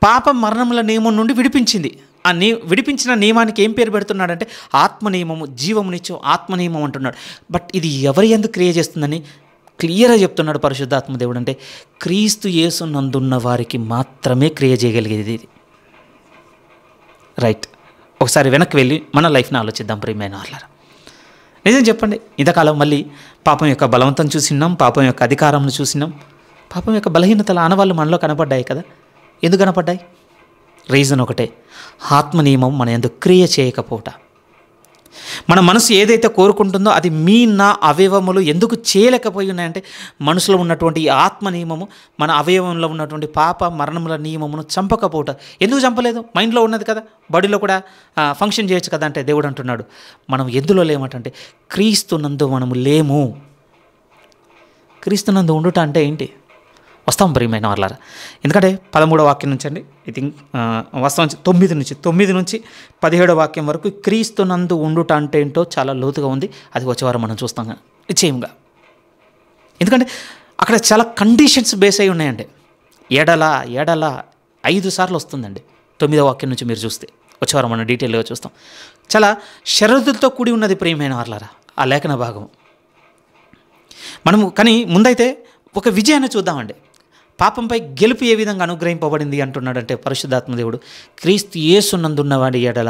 పాప మరణముల నియమం నుండి విడిపించింది. ఆ విడిపించిన నియమానికి ఏం పేరు పెడుతున్నాడంటే ఆత్మ నియమము, జీవమునిచ్చు ఆత్మ నియమం అంటున్నాడు. బట్ ఇది ఎవరి యందు క్రియ చేస్తుందని క్లియర్గా చెప్తున్నాడు పరిశుద్ధాత్మ దేవుడు. అంటే క్రీస్తు యేసు నందున్న వారికి మాత్రమే క్రియ చేయగలిగేది ఇది. రైట్, ఒకసారి వెనక్కి వెళ్ళి మన లైఫ్ని ఆలోచిద్దాం ప్రియమైన వాళ్ళారా. నిజం చెప్పండి, ఇంతకాలం మళ్ళీ పాపం యొక్క బలవంతం చూసినాం, పాపం యొక్క అధికారంను చూసినాం, పాపం యొక్క బలహీనతల ఆనవాళ్ళు మనలో కనపడ్డాయి కదా. ఎందుకు కనపడ్డాయి? రీజన్ ఒకటే, ఆత్మ నియమం మన యందు క్రియ చేయకపోవట. మన మనసు ఏదైతే కోరుకుంటుందో అది నా అవయవములు ఎందుకు చేయలేకపోయి ఉన్నాయంటే, మనసులో ఉన్నటువంటి ఈ ఆత్మ నియమము మన అవయవంలో ఉన్నటువంటి పాప మరణముల నియమమును చంపకపోవట. ఎందుకు చంపలేదు? మైండ్లో ఉన్నది కదా, బాడీలో కూడా ఫంక్షన్ చేయొచ్చు కదా. అంటే దేవుడు అంటున్నాడు, మనం ఎందులో లేమటంటే క్రీస్తునందు మనము లేము. క్రీస్తునందు ఉండుట అంటే ఏంటి? వస్తాం ప్రియమైన వాళ్ళారా. ఎందుకంటే 13వ వాక్యం నుంచి అండి, ఐ థింక్ వస్తాం 9 నుంచి 17వ వాక్యం వరకు క్రీస్తునందు ఉండుట అంటే ఏంటో చాలా లోతుగా ఉంది. అది వచ్చేవారం మనం చూస్తాం నిశ్చయంగా. ఎందుకంటే అక్కడ చాలా కండిషన్స్ బేస్ అయి ఉన్నాయండి. ఎడల 5 సార్లు వస్తుందండి 9వ వాక్యం నుంచి మీరు చూస్తే. వచ్చేవారం మనం డీటెయిల్గా చూస్తాం. చాలా షరతులతో కూడి ఉన్నది ప్రియమైన వాళ్ళారా ఆ లేఖన భాగం. మనము కానీ ముందైతే ఒక విజయాన్ని చూద్దామండి. పాపంపై గెలుపు ఏ విధంగా అనుగ్రహింపబడింది అంటున్నాడంటే పరిశుద్ధాత్మ దేవుడు, క్రీస్తు యేసునందున్నవాడి ఎడల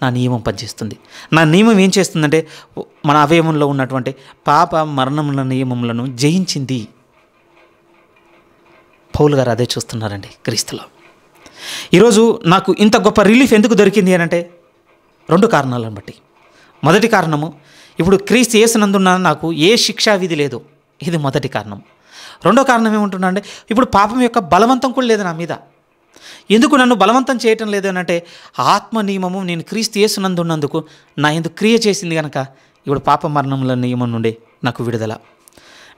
నా నియమం పనిచేస్తుంది. నా నియమం ఏం చేస్తుందంటే మన అవయవంలో ఉన్నటువంటి పాప మరణముల నియమములను జయించింది. పౌలు గారు అదే చూస్తున్నారండి క్రీస్తులో. ఈరోజు నాకు ఇంత గొప్ప రిలీఫ్ ఎందుకు దొరికింది అని అంటే 2 కారణాలను బట్టి. మొదటి కారణము, ఇప్పుడు క్రీస్తు యేసునందున్న నాకు ఏ శిక్షా విధి లేదు. ఇది మొదటి కారణం. రెండో కారణం ఏమంటున్నా అంటే, ఇప్పుడు పాపం యొక్క బలవంతం కూడా లేదు నా మీద. ఎందుకు నన్ను బలవంతం చేయటం లేదు అని అంటే, ఆత్మ నియమము నేను క్రీస్తు యేసునందున్నందుకు నా ఎందుకు క్రియ చేసింది కనుక ఇప్పుడు పాప మరణముల నియమం నుండి నాకు విడుదల.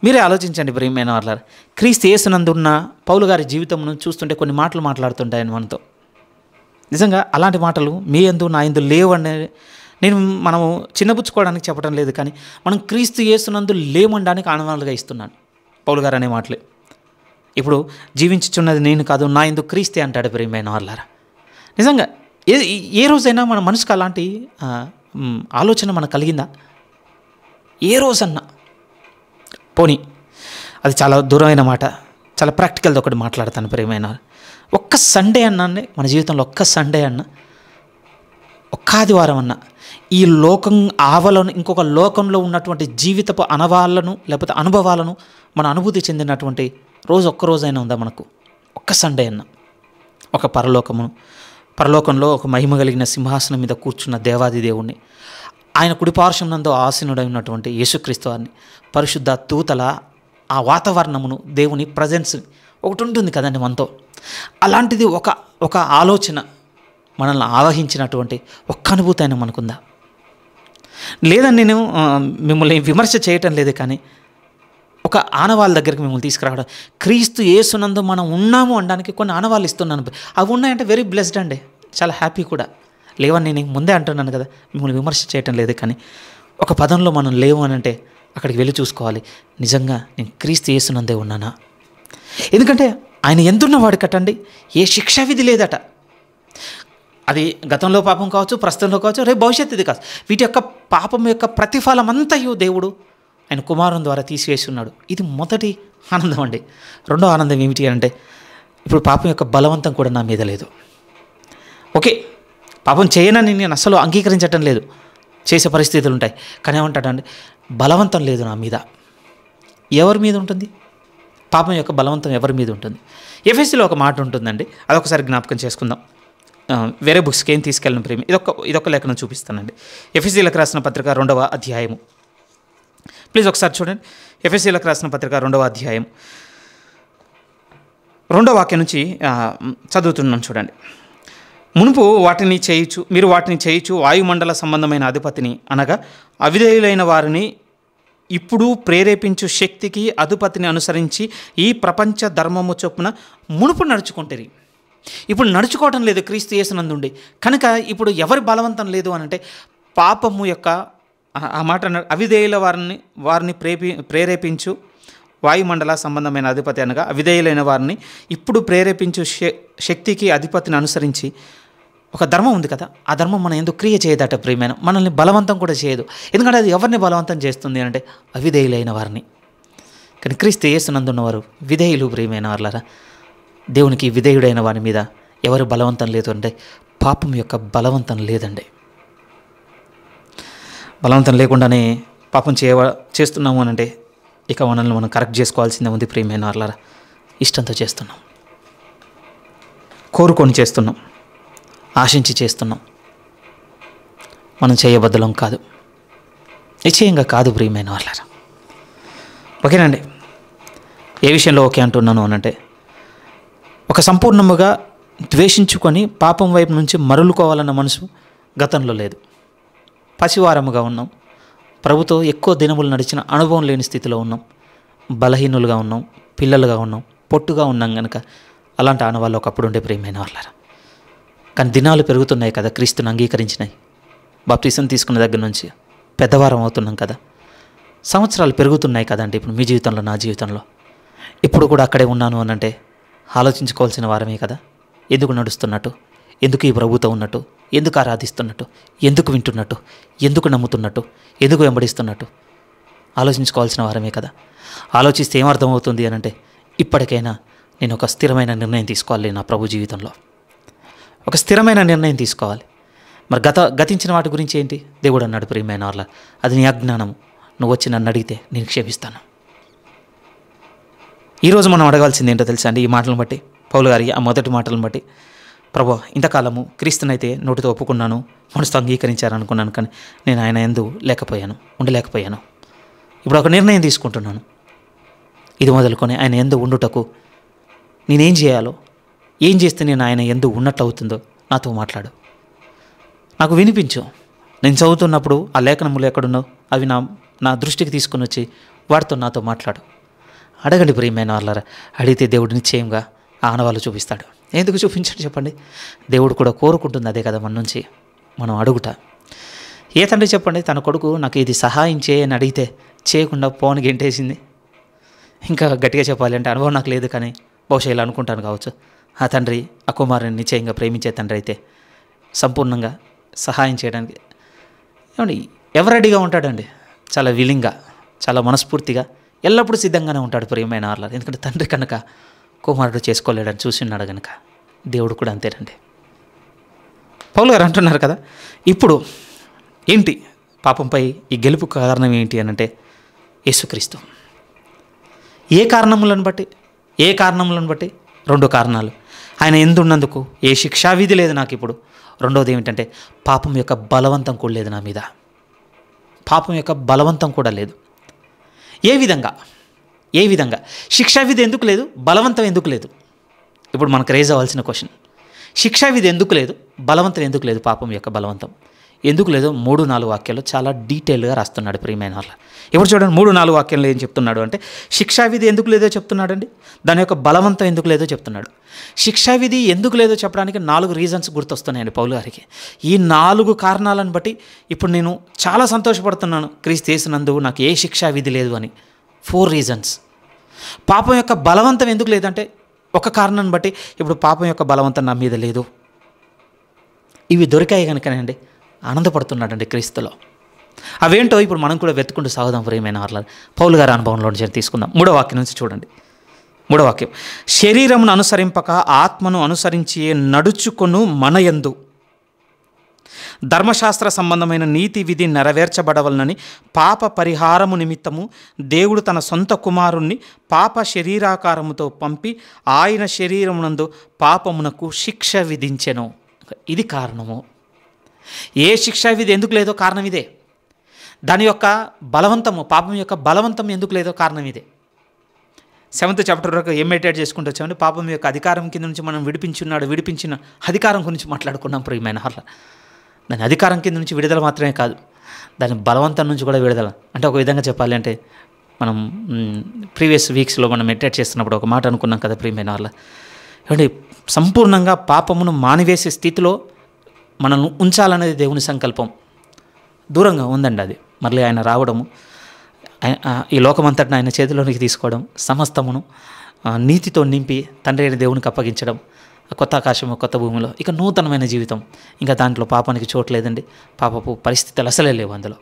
మీరే ఆలోచించండి ప్రియమైన వాళ్ళారా. క్రీస్తు యేసునందున్న పౌలు గారి జీవితంను చూస్తుంటే కొన్ని మాటలు మాట్లాడుతుంటాయని మనతో. నిజంగా అలాంటి మాటలు మీ యందు నా యందు లేవు అనే మనము చిన్నపుచ్చుకోవడానికి చెప్పడం లేదు, కానీ మనం క్రీస్తు యేసునందు లేమనడానికి ఆనవాళ్ళుగా ఇస్తున్నాను పౌలు గారు అనే మాటలే. ఇప్పుడు జీవించుచున్నది నేను కాదు, నా యందు క్రీస్తే అంటాడు ప్రియమైన వాళ్ళారా. నిజంగా ఏ రోజైనా మన మనసుకు అలాంటి ఆలోచన మనకు కలిగిందా? ఏ రోజన్నా? పోనీ అది చాలా దూరమైన మాట, చాలా ప్రాక్టికల్ది ఒకటి మాట్లాడతాను ప్రియమైన. ఒక్క సండే అన్నానే మన జీవితంలో, ఒక్క సండే అన్న, ఒక్క ఆదివారం అన్న ఈ లోకం ఆవలను ఇంకొక లోకంలో ఉన్నటువంటి జీవితపు అనవాళ్ళను లేకపోతే అనుభవాలను మన అనుభూతి చెందినటువంటి రోజు ఒక్కరోజైనా ఉందా మనకు? ఒక్క సండే అన్న. ఒక పరలోకంలో ఒక మహిమ కలిగిన సింహాసనం మీద కూర్చున్న దేవాది దేవుణ్ణి, ఆయన కుడిపార్శ్వం నందు ఆసీనుడై ఉన్నటువంటి యేసుక్రీస్తు వారిని, పరిశుద్ధ దూతల ఆ వాతావరణమును, దేవుని ప్రజెన్స్ ఒకటి ఉంటుంది కదండి మనతో. అలాంటిది ఒక ఆలోచన మనల్ని ఆవహించినటువంటి ఒక్క అనుభూతి అయినా మనకుందా? లేదని నేను మిమ్మల్ని విమర్శ చేయటం లేదు, కానీ ఒక ఆనవాళ్ళ దగ్గరికి మిమ్మల్ని తీసుకురావడం, క్రీస్తు యేసునందు మనం ఉన్నాము అనడానికి కొన్ని ఆనవాళ్ళు ఇస్తున్నాను. అవి ఉన్నాయంటే వెరీ బ్లెస్డ్ అండి, చాలా హ్యాపీ కూడా. లేవని నేను ముందే అంటున్నాను కదా, మిమ్మల్ని విమర్శ చేయటం లేదు, కానీ ఒక పదంలో మనం లేవు అని అంటే అక్కడికి వెళ్ళి చూసుకోవాలి, నిజంగా నేను క్రీస్తు యేసునందే ఉన్నానా? ఎందుకంటే ఆయన ఎందున్నవాడు కట్టండి, ఏ శిక్షా విధి లేదట. అది గతంలో పాపం కావచ్చు, ప్రస్తుతంలో కావచ్చు, రేపు భవిష్యత్తుది కావచ్చు. వీటి యొక్క పాపం యొక్క ప్రతిఫలం అంతయు దేవుడు ఆయన కుమారుని ద్వారా తీసివేసి ఉన్నాడు. ఇది మొదటి ఆనందం అండి. రెండో ఆనందం ఏమిటి అంటే, ఇప్పుడు పాపం యొక్క బలవంతం కూడా నా మీద లేదు. ఓకే, పాపం చేయనని నేను అసలు అంగీకరించటం లేదు, చేసే పరిస్థితులు ఉంటాయి, కానీ ఏమంటాడండి, బలవంతం లేదు నా మీద. ఎవరి మీద ఉంటుంది పాపం యొక్క బలవంతం? ఎవరి మీద ఉంటుంది? ఎఫెసీలో ఒక మాట ఉంటుందండి, అదొకసారి జ్ఞాపకం చేసుకుందాం. వేరే బుక్స్కి ఏం తీసుకెళ్ళిన ప్రేమి, ఇదొక లేఖనం చూపిస్తానండి. ఎఫెసీలకు రాసిన పత్రిక 2వ అధ్యాయము. ప్లీజ్ ఒకసారి చూడండి. ఎఫెసీలకు రాసిన పత్రిక 2వ అధ్యాయం 2వ వాక్యం నుంచి చదువుతున్నాను చూడండి. మునుపు మీరు వాటిని చేయుచు వాయుమండల సంబంధమైన అధిపతిని, అనగా అవిధేయులైన వారిని ఇప్పుడు ప్రేరేపించు శక్తికి అధిపతిని అనుసరించి ఈ ప్రపంచ ధర్మము చొప్పున మునుపు నడుచుకుంటారు. ఇప్పుడు నడుచుకోవటం లేదు క్రీస్తు యేసునందుండి కనుక ఇప్పుడు ఎవరి బలవంతం లేదు అని అంటే, పాపము యొక్క ఆ మాట అవిధేయుల వారిని ప్రేరేపించు వాయుమండల సంబంధమైన అధిపతి, అనగా అవిధేయులైన వారిని ఇప్పుడు ప్రేరేపించు శక్తికి అధిపతిని అనుసరించి ఒక ధర్మం ఉంది కదా, ఆ ధర్మం మనం ఎందుకు క్రియ చేయదట ప్రియమైన, మనల్ని బలవంతం కూడా చేయదు. ఎందుకంటే అది ఎవరిని బలవంతం చేస్తుంది అంటే అవిధేయులైన వారిని. కానీ క్రీస్తు యేసునందున్నవారు విధేయులు ప్రియమైన వారులారా. దేవునికి విధేయుడైన వారి మీద ఎవరు బలవంతం లేదు అంటే పాపం యొక్క బలవంతం లేదండి. బలవంతం లేకుండానే పాపం చేస్తున్నాము అని అంటే ఇక మనల్ని మనం కరెక్ట్ చేసుకోవాల్సిందే ఉంది ప్రియమైన వాళ్ళారా. ఇష్టంతో చేస్తున్నాం, కోరుకొని చేస్తున్నాం, ఆశించి చేస్తున్నాం. మనం చేయబద్దలం కాదు, నిశ్చయంగా కాదు ప్రియమైన వాళ్ళారా. ఓకేనండి. ఏ విషయంలో ఓకే అంటున్నాను అనంటే, ఒక సంపూర్ణముగా ద్వేషించుకొని పాపం వైపు నుంచి మరలుకోవాలన్న మనసు గతంలో లేదు. పసివారముగా ఉన్నాం, ప్రభుతో ఎక్కువ దినములు నడిచిన అనుభవం లేని స్థితిలో ఉన్నాం, బలహీనులుగా ఉన్నాం, పిల్లలుగా ఉన్నాం, పొట్టుగా ఉన్నాం కనుక అలాంటి ఆనవాళ్ళు ఒకప్పుడు ఉండే ప్రియమైన వాళ్ళారా. కానీ దినాలు పెరుగుతున్నాయి కదా, క్రీస్తుని అంగీకరించినాయి. బాప్టిజం తీసుకున్న దగ్గర నుంచి పెద్దవారం అవుతున్నాం కదా, సంవత్సరాలు పెరుగుతున్నాయి కదండి. ఇప్పుడు మీ జీవితంలో, నా జీవితంలో ఇప్పుడు కూడా అక్కడే ఉన్నాను అనంటే ఆలోచించుకోవాల్సిన వారమే కదా. ఎందుకు నడుస్తున్నట్టు, ఎందుకు ఈ ప్రభుత్వం ఉన్నట్టు, ఎందుకు ఆరాధిస్తున్నట్టు, ఎందుకు వింటున్నట్టు, ఎందుకు నమ్ముతున్నట్టు, ఎందుకు వెంబడిస్తున్నట్టు ఆలోచించుకోవాల్సిన వారమే కదా. ఆలోచిస్తే ఏమర్థమవుతుంది అనంటే, ఇప్పటికైనా నేను ఒక స్థిరమైన నిర్ణయం తీసుకోవాలి నా ప్రభు జీవితంలో, ఒక స్థిరమైన నిర్ణయం తీసుకోవాలి. మరి గతించిన వాటి గురించి ఏంటి? దేవుడు అన్నాడు ప్రియమైన వాళ్ళ, అది నీ అజ్ఞానము, నువ్వు వచ్చి నన్ను అడిగితే నేను క్షమిస్తాను. ఈరోజు మనం అడగాల్సింది ఏంటో తెలుసా అండి? ఈ మాటలను బట్టి, పౌలు గారి ఆ మొదటి మాటలను బట్టి, ప్రభువా ఇంతకాలము క్రీస్తునైతే నోటితో ఒప్పుకున్నాను, మనసుతో అంగీకరించారనుకున్నాను, కానీ నేను ఆయన యందు ఉండలేకపోయాను. ఇప్పుడు ఒక నిర్ణయం తీసుకుంటున్నాను. ఇది మొదలుకొని ఆయన యందు ఉండుటకు నేనేం చేయాలో, ఏం చేస్తే నేను ఆయన యందు ఉన్నట్లు అవుతుందో నాతో మాట్లాడు, నాకు వినిపించు. నేను చదువుతున్నప్పుడు ఆ లేఖనములు ఎక్కడున్నావు అవి నా దృష్టికి తీసుకుని వచ్చి వాటితో నాతో మాట్లాడు. అడగండి ప్రియమైన వాళ్ళారా. అడిగితే దేవుడు నిశ్చయంగా ఆ ఆనవాళ్ళు చూపిస్తాడు. ఎందుకు చూపించాడు చెప్పండి? దేవుడు కూడా కోరుకుంటుంది అదే కదా మన నుంచి, మనం అడుగుట. ఏ తండ్రి చెప్పండి తన కొడుకు నాకు ఇది సహాయం చేయని అడిగితే చేయకుండా పోని గెంటేసింది? ఇంకా గట్టిగా చెప్పాలి అంటే అనుభవం నాకు లేదు, కానీ బహుశా ఇలా అనుకుంటాను కావచ్చు. ఆ తండ్రి ఆ కుమారుని నిశ్చయంగా ప్రేమించే తండ్రి అయితే సంపూర్ణంగా సహాయం చేయడానికి ఏమండి ఎవరు రెడీగా ఉంటాడండి? చాలా విలింగా, చాలా మనస్ఫూర్తిగా, ఎల్లప్పుడూ సిద్ధంగానే ఉంటాడు ప్రియమైన వాళ్ళ. ఎందుకంటే తండ్రి కనుక కుమారుడు చేసుకోలేడని చూసి ఉన్నాడు కనుక దేవుడు కూడా అంతేనండి. పౌలు గారు అంటున్నారు కదా, ఇప్పుడు ఏంటి పాపంపై ఈ గెలుపు కారణం ఏంటి అని అంటే యేసుక్రీస్తు. ఏ కారణములను బట్టి? 2 కారణాలు. ఆయన ఎందున్నందుకు ఏ శిక్షావిధి లేదు నాకు ఇప్పుడు. రెండోది ఏమిటంటే పాపం యొక్క బలవంతం కూడా లేదు నా మీద. పాపం యొక్క బలవంతం కూడా లేదు. ఏ విధంగా శిక్షావిధి ఎందుకు లేదు, బలవంతం ఎందుకు లేదు? ఇప్పుడు మనకు రేజ్ అవ్వాల్సిన క్వశ్చన్. శిక్షావిధి ఎందుకు లేదు, బలవంతం ఎందుకు లేదు? పాపం యొక్క బలవంతం ఎందుకు లేదు? 3-4 వాక్యాలు చాలా డీటెయిల్గా రాస్తున్నాడు ప్రియమైన వాళ్ళ. ఇప్పుడు చూడండి 3-4 వాక్యంలో ఏం చెప్తున్నాడు అంటే, శిక్షావిధి ఎందుకు లేదో చెప్తున్నాడండి, దాని యొక్క బలవంతం ఎందుకు లేదో చెప్తున్నాడు. శిక్షావిధి ఎందుకు లేదో చెప్పడానికి 4 రీజన్స్ గుర్తొస్తున్నాయండి పౌలు గారికి. ఈ 4 కారణాలను బట్టి ఇప్పుడు నేను చాలా సంతోషపడుతున్నాను, క్రీస్తు యేసునందు నాకు ఏ శిక్షావిధి లేదు అని. 4 రీజన్స్. పాపం యొక్క బలవంతం ఎందుకు లేదంటే ఒక కారణాన్ని బట్టి ఇప్పుడు పాపం యొక్క బలవంతం నా మీద లేదు. ఇవి దొరికాయి కనుకనండి ఆనందపడుతున్నాడండి క్రీస్తులో. అవేంటో ఇప్పుడు మనం కూడా వెతుకుంటూ సాగుదాం ప్రియమైన వాళ్ళ. పౌలు గారి అనుభవంలో నుంచి తీసుకుందాం. 3వ వాక్యం నుంచి చూడండి. 3వ వాక్యం, శరీరమును అనుసరింపక ఆత్మను అనుసరించి నడుచుకొను మనయందు ధర్మశాస్త్ర సంబంధమైన నీతి విధి నెరవేర్చబడవలనని పాప పరిహారము నిమిత్తము దేవుడు తన సొంత కుమారుణ్ణి పాప శరీరాకారముతో పంపి ఆయన శరీరమునందు పాపమునకు శిక్ష విధించెను. ఇది కారణము. ఏ శిక్షా విధి ఎందుకు లేదో కారణం ఇదే. దాని యొక్క బలవంతము, పాపం యొక్క బలవంతం ఎందుకు లేదో కారణం ఇదే. 7th చాప్టర్ వరకు ఏం మెడిటేట్ చేసుకుంటూ వచ్చామంటే పాపం యొక్క అధికారం కింద నుంచి మనం విడిపించిన అధికారం గురించి మాట్లాడుకున్నాం ప్రియమైన వాళ్ళ. దాని అధికారం కింద నుంచి విడుదల మాత్రమే కాదు, దాని బలవంతం నుంచి కూడా విడుదల. అంటే ఒక విధంగా చెప్పాలి అంటే మనం ప్రీవియస్ వీక్స్లో మనం మెడిటేట్ చేస్తున్నప్పుడు ఒక మాట అనుకున్నాం కదా ప్రియమైన వాళ్ళ. ఏమంటే సంపూర్ణంగా పాపమును మానివేసే స్థితిలో మనల్ని ఉంచాలనేది దేవుని సంకల్పం. దూరంగా ఉందండి అది. మళ్ళీ ఆయన రావడము, ఈ లోకమంతటిని ఆయన చేతిలోనికి తీసుకోవడం, సమస్తమును నీతితో నింపి తండ్రి అయిన దేవునికి అప్పగించడం, కొత్త ఆకాశము కొత్త భూమిలో ఇక నూతనమైన జీవితం. ఇంకా దాంట్లో పాపానికి చోటు లేదండి. పాపపు పరిస్థితులు అసలే లేవు అందులో.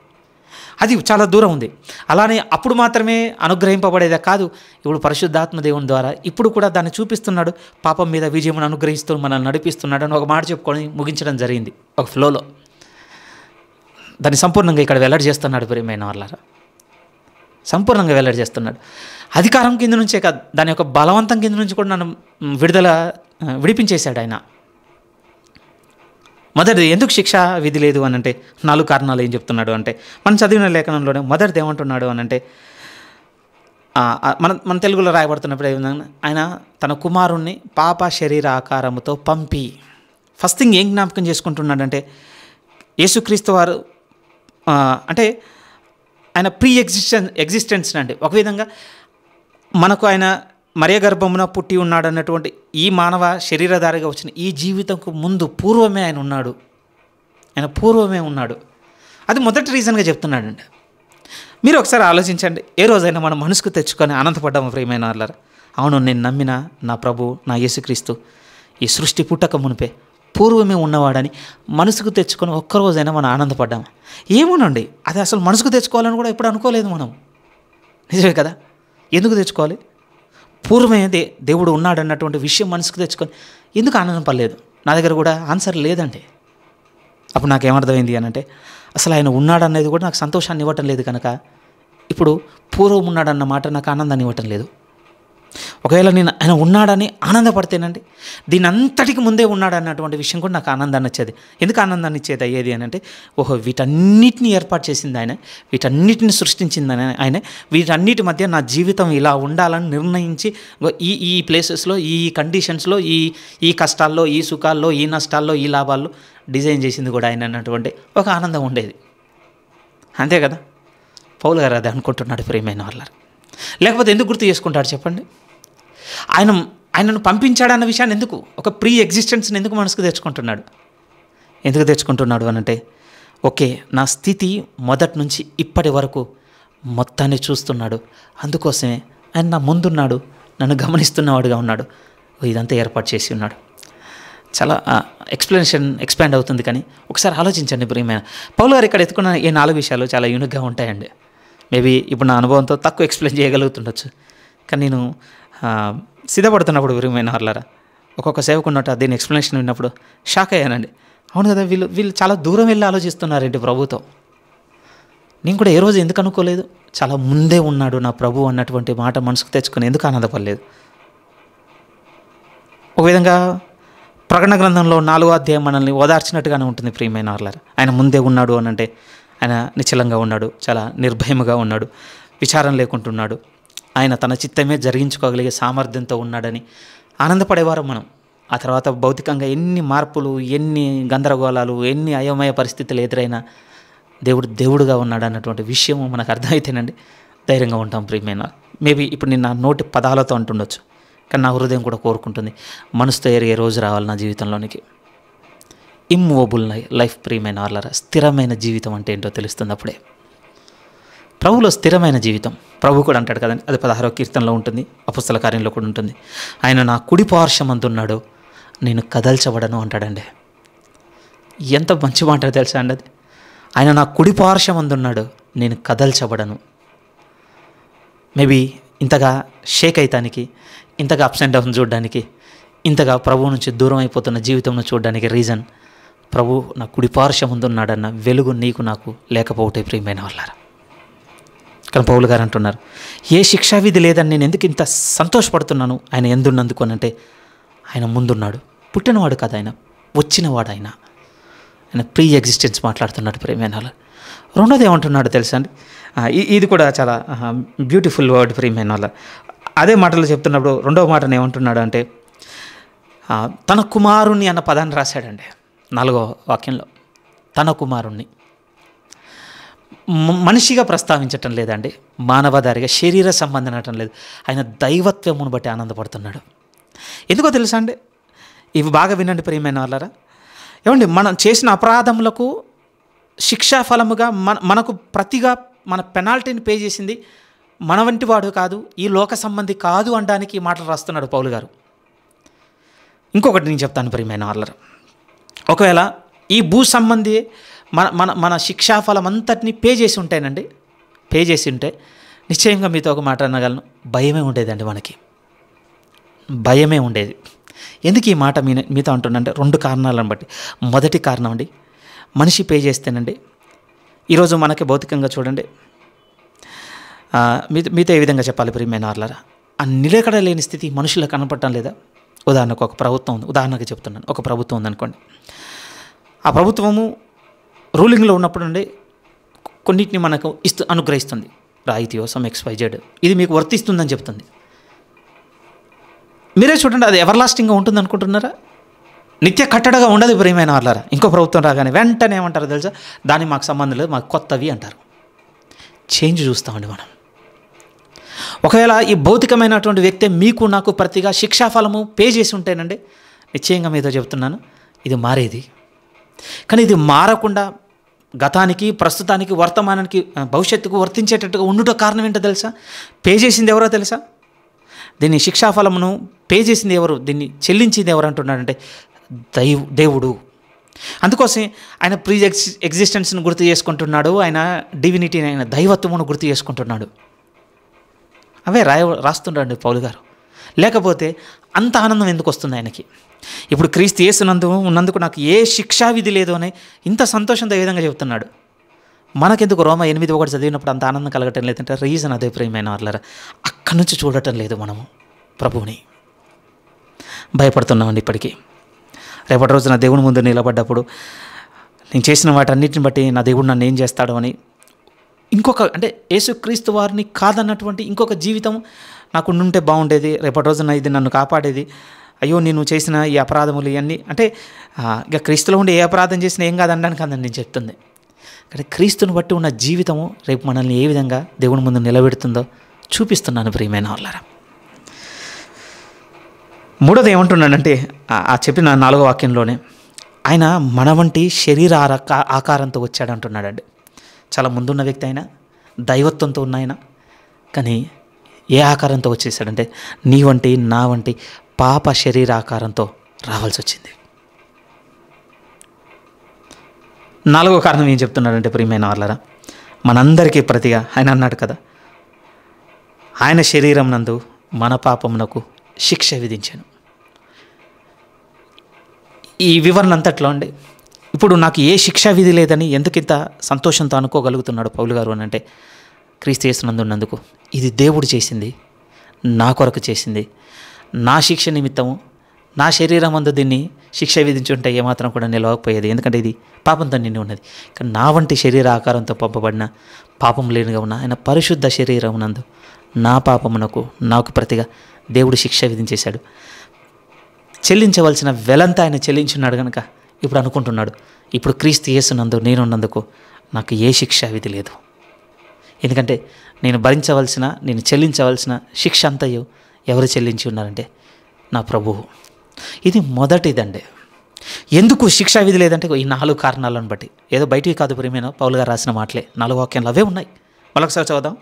అది చాలా దూరం ఉంది. అలానే అప్పుడు మాత్రమే అనుగ్రహింపబడేదే కాదు, ఇప్పుడు పరిశుద్ధాత్మ దేవుని ద్వారా ఇప్పుడు కూడా దాన్ని చూపిస్తున్నాడు. పాపం మీద విజయమును అనుగ్రహిస్తూ మనల్ని నడిపిస్తున్నాడు అని ఒక మాట చెప్పుకొని ముగించడం జరిగింది ఒక ఫ్లోలో. దాన్ని సంపూర్ణంగా ఇక్కడ వెల్లడి చేస్తున్నాడు ప్రియమైన వాళ్ళారా. సంపూర్ణంగా వెల్లడి చేస్తున్నాడు. అధికారం కింద నుంచే కాదు, దాని యొక్క బలవంతం కింద నుంచి కూడా నన్ను విడిపించేశాడు ఆయన. మొదటిది ఎందుకు శిక్షా విధి లేదు అని అంటే 4 కారణాలు ఏం చెప్తున్నాడు అంటే, మనం చదివిన లేఖనంలోనే మొదటిది ఏమంటున్నాడు అని అంటే, మన తెలుగులో రాయబడుతున్నప్పుడు ఆయన తన కుమారుణ్ణి పాప శరీర ఆకారముతో పంపి, ఫస్ట్ థింగ్ ఏం జ్ఞాపకం చేసుకుంటున్నాడంటే, యేసుక్రీస్తు వారు అంటే ఆయన ప్రీ ఎగ్జిస్టెన్స్ అండి. ఒక విధంగా మనకు ఆయన మరియ గర్భమున పుట్టి ఉన్నాడు అన్నటువంటి ఈ మానవ శరీరధారిగా వచ్చిన ఈ జీవితంకు ముందు పూర్వమే ఆయన ఉన్నాడు. ఆయన పూర్వమే ఉన్నాడు. అది మొదటి రీజన్గా చెప్తున్నాడండి. మీరు ఒకసారి ఆలోచించండి, ఏ రోజైనా మనం మనసుకు తెచ్చుకొని ఆనందపడ్డాము ప్రియమైన వాళ్ళారా? అవును, నేను నమ్మిన నా ప్రభు నా యేసుక్రీస్తు ఈ సృష్టి పుట్టక మునిపే పూర్వమే ఉన్నవాడని మనసుకు తెచ్చుకొని ఒక్కరోజైనా మనం ఆనందపడ్డాము. ఏమోనండి, అది అసలు మనసుకు తెచ్చుకోవాలని కూడా ఎప్పుడు అనుకోలేదు మనం. నిజమే కదా? ఎందుకు తెచ్చుకోవాలి? పూర్వమే దేవుడు ఉన్నాడు అన్నటువంటి విషయం మనసుకు తెచ్చుకొని ఎందుకు ఆనందం పడలేదు? నా దగ్గర కూడా ఆన్సర్ లేదండి. అప్పుడు నాకేమర్థమైంది అని అంటే, అసలు ఆయన ఉన్నాడు అనేది కూడా నాకు సంతోషాన్ని ఇవ్వటం లేదు కనుక ఇప్పుడు పూర్వం ఉన్నాడన్న మాట నాకు ఆనందాన్ని ఇవ్వటం లేదు. ఒకవేళ నేను ఆయన ఉన్నాడని ఆనందపడితేనండి, దీని అంతటికి ముందే ఉన్నాడు అన్నటువంటి విషయం కూడా నాకు ఆనందాన్ని వచ్చేది. ఎందుకు ఆనందాన్ని ఇచ్చేది అయ్యేది అని అంటే, ఓహో వీటన్నిటిని ఏర్పాటు చేసింది ఆయన, వీటన్నిటిని సృష్టించింది ఆయన, వీటన్నిటి మధ్య నా జీవితం ఇలా ఉండాలని నిర్ణయించి ఈ ప్లేసెస్లో, ఈ కండిషన్స్లో, ఈ కష్టాల్లో, ఈ సుఖాల్లో, ఈ నష్టాల్లో, ఈ లాభాల్లో డిజైన్ చేసింది కూడా ఆయన అన్నటువంటి ఒక ఆనందం ఉండేది. అంతే కదా? పౌలు గారు అది అనుకుంటున్నాడు ప్రియమైన వాళ్ళ. లేకపోతే ఎందుకు గుర్తు చేసుకుంటాడు చెప్పండి? ఆయనను పంపించాడన్న విషయాన్ని ఎందుకు, ఒక ప్రీ ఎగ్జిస్టెన్స్ని ఎందుకు మనసుకు తెచ్చుకుంటున్నాడు? ఎందుకు తెచ్చుకుంటున్నాడు అనంటే, ఓకే నా స్థితి మొదటి నుంచి ఇప్పటి వరకు మొత్తాన్ని చూస్తున్నాడు, అందుకోసమే ఆయన నా ముందున్నాడు, నన్ను గమనిస్తున్నవాడుగా ఉన్నాడు, ఇదంతా ఏర్పాటు చేసి ఉన్నాడు. చాలా ఎక్స్పాండ్ అవుతుంది. కానీ ఒకసారి ఆలోచించండి ప్రియమైన పౌలు గారు ఇక్కడ ఎత్తుకున్న ఈ 4 విషయాలు చాలా యూనిక్గా ఉంటాయండి. మేబీ ఇప్పుడు నా అనుభవంతో తక్కువ ఎక్స్ప్లెయిన్ చేయగలుగుతుండొచ్చు, కానీ నేను సిద్ధపడుతున్నప్పుడు ప్రియమైన వాళ్ళారా, ఒక్కొక్క సేవకున్నట్టు దీని ఎక్స్ప్లెనేషన్ విన్నప్పుడు షాక్ అయ్యానండి. అవును కదా, వీళ్ళు చాలా దూరం వెళ్ళి ఆలోచిస్తున్నారేంటి ప్రభుతో. నేను కూడా ఏ రోజు ఎందుకు అనుకోలేదు, చాలా ముందే ఉన్నాడు నా ప్రభు అన్నటువంటి మాట మనసుకు తెచ్చుకొని ఎందుకు ఆనందపడలేదు? ఒక విధంగా ప్రకటన గ్రంథంలో 4వ అధ్యాయం మనల్ని ఓదార్చినట్టుగానే ఉంటుంది ప్రియమైన వాళ్ళారా. ఆయన ముందే ఉన్నాడు అనంటే ఆయన నిశ్చలంగా ఉన్నాడు, చాలా నిర్భయముగా ఉన్నాడు, విచారం లేకుంటున్నాడు, ఆయన తన చిత్తమే జరిగించుకోగలిగే సామర్థ్యంతో ఉన్నాడని ఆనందపడేవారు మనం. ఆ తర్వాత భౌతికంగా ఎన్ని మార్పులు, ఎన్ని గందరగోళాలు, ఎన్ని అయోమయ పరిస్థితులు ఎదురైనా దేవుడుగా ఉన్నాడు అన్నటువంటి విషయం మనకు అర్థమైతేనండి ధైర్యంగా ఉంటాం ప్రియమైన. మేబీ ఇప్పుడు నేను నా నోటి పదాలతో అంటుండొచ్చు, కానీ నా హృదయం కూడా కోరుకుంటుంది మనసుతో ఎరిగే రోజు రావాలి నా జీవితంలోనికి. ఇమ్మూవబుల్ లైఫ్ ప్రియమైన వాళ్ళరా, స్థిరమైన జీవితం అంటే ఏంటో తెలుస్తుంది అప్పుడే. ప్రభువులో స్థిరమైన జీవితం ప్రభు కూడా అంటాడు కదండి, అది 16వ కీర్తనలో ఉంటుంది, అపొస్తల కార్యంలో కూడా ఉంటుంది. ఆయన నా కుడి పార్శ్వమందున్నాడు, నేను కదల్చబడను అంటాడండి. ఎంత మంచి మాట తెలుసా అండి అది. ఆయన నా కుడి పార్శ్వమందున్నాడు, నేను కదల్చబడను. మేబీ ఇంతగా షేక్ అయితానికి, ఇంతగా అప్స్ అండ్ డౌన్స్ చూడడానికి, ఇంతగా ప్రభువు నుంచి దూరం అయిపోతున్న జీవితంను చూడడానికి రీజన్ ప్రభు నా కుడి పార్శ్వమందున్నాడన్న వెలుగు నీకు నాకు లేకపోతే ప్రియమైన వాళ్ళారా. కానీ పౌలు గారు అంటున్నారు, ఏ శిక్షావిధి లేదని నేను ఎందుకు ఇంత సంతోషపడుతున్నాను ఆయన ఎందున్నందుకు అనంటే, ఆయన ముందున్నాడు, పుట్టినవాడు కాదు ఆయన, వచ్చినవాడు ఆయన ప్రీ ఎగ్జిస్టెన్స్ మాట్లాడుతున్నాడు ప్రియమైన వాళ్ళ. రెండోది ఏమంటున్నాడు తెలుసా అండి, ఇది కూడా చాలా బ్యూటిఫుల్ వర్డ్ ప్రియమైన వాళ్ళ. అదే మాటలు చెప్తున్నప్పుడు రెండవ మాటను ఏమంటున్నాడు అంటే, తన కుమారుణ్ణి అన్న పదాన్ని రాశాడండి 4వ వాక్యంలో. తన కుమారుణ్ణి మనిషిగా ప్రస్తావించటం లేదండి, మానవధారిగా శరీర సంబంధం అనటం లేదు, ఆయన దైవత్వమును బట్టి ఆనందపడుతున్నాడు. ఎందుకో తెలుసా అండి, ఇవి బాగా వినండి ప్రియమైన వాళ్ళారా. ఏమండి, మనం చేసిన అపరాధములకు శిక్షాఫలముగా మనకు ప్రతిగా మన పెనాల్టీని పే చేసింది మన వంటి వాడు కాదు, ఈ లోక సంబంధి కాదు అనడానికి ఈ మాటలు రాస్తున్నాడు పౌలు గారు. ఇంకొకటి నేను చెప్తాను ప్రియమైన వాళ్ళారా, ఒకవేళ ఈ భూ సంబంధి మన శిక్షాఫలం అంతటిని పే చేసి ఉంటే నిశ్చయంగా మీతో ఒక మాట అనగలను, భయమే ఉండేదండి, మనకి భయమే ఉండేది. ఎందుకు ఈ మాట మీతో అంటున్నానంటే 2 కారణాలను బట్టి. మొదటి కారణం అండి, మనిషి పే చేస్తేనండి, ఈరోజు మనకి భౌతికంగా చూడండి, మీతో ఏ విధంగా చెప్పాలి ప్రియమైన వారలారా, ఆ నిలకడ లేని స్థితి మనుషులకు కనపడటం లేదా? ఉదాహరణకు ఒక ప్రభుత్వం ఉంది, ఉదాహరణకు చెప్తున్నాను, ఒక ప్రభుత్వం ఉందనుకోండి. ఆ ప్రభుత్వము రూలింగ్లో ఉన్నప్పుడు నుండి కొన్నిటిని మనకు అనుగ్రహిస్తుంది, రాయితీయో సమ్ XYZ, ఇది మీకు వర్తిస్తుందని చెప్తుంది. మీరే చూడండి, అది ఎవర్ లాస్టింగ్గా ఉంటుంది అనుకుంటున్నారా? నిత్య కట్టడగా ఉండదు ప్రియమైన వాళ్ళారా. ఇంకో ప్రభుత్వం రాగానే వెంటనే ఏమంటారు తెలుసా? దాన్ని మాకు సంబంధం లేదు, మాకు కొత్తవి అంటారు. చేంజ్ చూస్తామండి మనం. ఒకవేళ ఈ భౌతికమైనటువంటి వ్యక్తి మీకు నాకు ప్రతిగా శిక్షాఫలము పే చేసి ఉంటేనండి, నిశ్చయంగా మీతో చెప్తున్నాను, ఇది మారేది. కానీ ఇది మారకుండా గతానికి, ప్రస్తుతానికి, వర్తమానానికి, భవిష్యత్తుకు వర్తించేటట్టుగా ఉండుట కారణం ఏంటో తెలుసా? పే చేసింది ఎవరో తెలుసా? దీన్ని శిక్షాఫలమును పే చేసింది ఎవరు, దీన్ని చెల్లించింది ఎవరు అంటున్నాడంటే దేవుడు. అందుకోసం ఆయన ప్రీ ఎగ్జిస్టెన్స్ను గుర్తు చేసుకుంటున్నాడు, ఆయన డివినిటీని, ఆయన దైవత్వమును గుర్తు చేసుకుంటున్నాడు. అవే రాస్తుండండి పౌలు గారు. లేకపోతే అంత ఆనందం ఎందుకు వస్తుంది ఆయనకి? ఇప్పుడు క్రీస్తు యేసునందు ఉన్నందుకు నాకు ఏ శిక్షా విధి లేదు అని ఇంత సంతోషంతో ఏ విధంగా చెప్తున్నాడు. మనకెందుకు రోమా 8:1 చదివినప్పుడు అంత ఆనందం కలగటం లేదంటే రీజన్ అదే ప్రియమైన వాళ్ళరా, అక్కడి నుంచి చూడటం లేదు మనము ప్రభువుని. భయపడుతున్నామండి ఇప్పటికీ. రేపటి రోజు నా దేవుని ముందు నిలబడ్డప్పుడు నేను చేసిన వాటన్నిటిని బట్టి నా దేవుడు నన్ను ఏం చేస్తాడు అని ఇంకొక, అంటే యేసుక్రీస్తు వారిని కాదన్నటువంటి ఇంకొక జీవితం నాకు ఉంటే బాగుండేది. రేపటి రోజున ఇది నన్ను కాపాడేది. అయ్యో నేను చేసిన ఈ అపరాధములు ఇవన్నీ, అంటే ఇక క్రీస్తులో ఉండి ఏ అపరాధం చేసినా ఏం కాదనడానికి కాదని నేను చెప్తుంది. కానీ క్రీస్తుని బట్టి ఉన్న జీవితము రేపు మనల్ని ఏ విధంగా దేవుని ముందు నిలబెడుతుందో చూపిస్తున్నాను ప్రియమైన వాళ్ళారా. మూడోది ఏమంటున్నాడంటే, ఆ చెప్పిన 4వ వాక్యంలోనే ఆయన మన వంటి శరీర ఆకారంతో వచ్చాడు అంటున్నాడండి. చాలా ముందున్న వ్యక్తి ఆయన, దైవత్వంతో ఉన్న ఆయన, కానీ ఏ ఆకారంతో వచ్చేసాడంటే నీ వంటి నా వంటి పాప శరీర ఆకారంతో రావాల్సి వచ్చింది. 4వ కారణం ఏం చెప్తున్నాడంటే ప్రియమైన వాళ్ళారా, మనందరికీ ప్రతిగా ఆయన అన్నాడు కదా, ఆయన శరీరం నందు మన పాపమునకు శిక్ష విధించాను. ఈ వివరణ అంతట్లో అండి. ఇప్పుడు నాకు ఏ శిక్షా విధి లేదని ఎందుకింత సంతోషంతో అనుకోగలుగుతున్నాడు పౌలు గారు అని అంటే, క్రీస్తు యేసునందు ఉన్నందుకు. ఇది దేవుడు చేసింది, నా కొరకు చేసింది. నా శిక్ష నిమిత్తము నా శరీరం అందు దీన్ని శిక్ష విధించుంటే ఏమాత్రం కూడా నిలవకపోయేది, ఎందుకంటే ఇది పాపంతో నిండి ఉన్నది. కానీ నా వంటి శరీర ఆకారంతో పంపబడిన, పాపం లేనిగా ఉన్న ఆయన పరిశుద్ధ శరీరం నందు నా పాపమునకు నాకు ప్రతిగా దేవుడు శిక్ష విధించేశాడు. చెల్లించవలసిన వెలంతా ఆయన చెల్లించున్నాడు కనుక ఇప్పుడు అనుకుంటున్నాడు, ఇప్పుడు క్రీస్తు యేసునందు నేనున్నందుకు నాకు ఏ శిక్ష విధి లేదు. ఎందుకంటే నేను చెల్లించవలసిన శిక్ష అంతయో ఎవరు చెల్లించి ఉన్నారంటే నా ప్రభువు. ఇది మొదటిదండి. ఎందుకు శిక్షా విధి లేదంటే ఈ 4 కారణాలను బట్టి. ఏదో బయటికి కాదు ప్రియమైన పౌలు గారు రాసిన మాటలే, 4 వాక్యాలు అవే ఉన్నాయి. మరొకసారి చదువుదాం,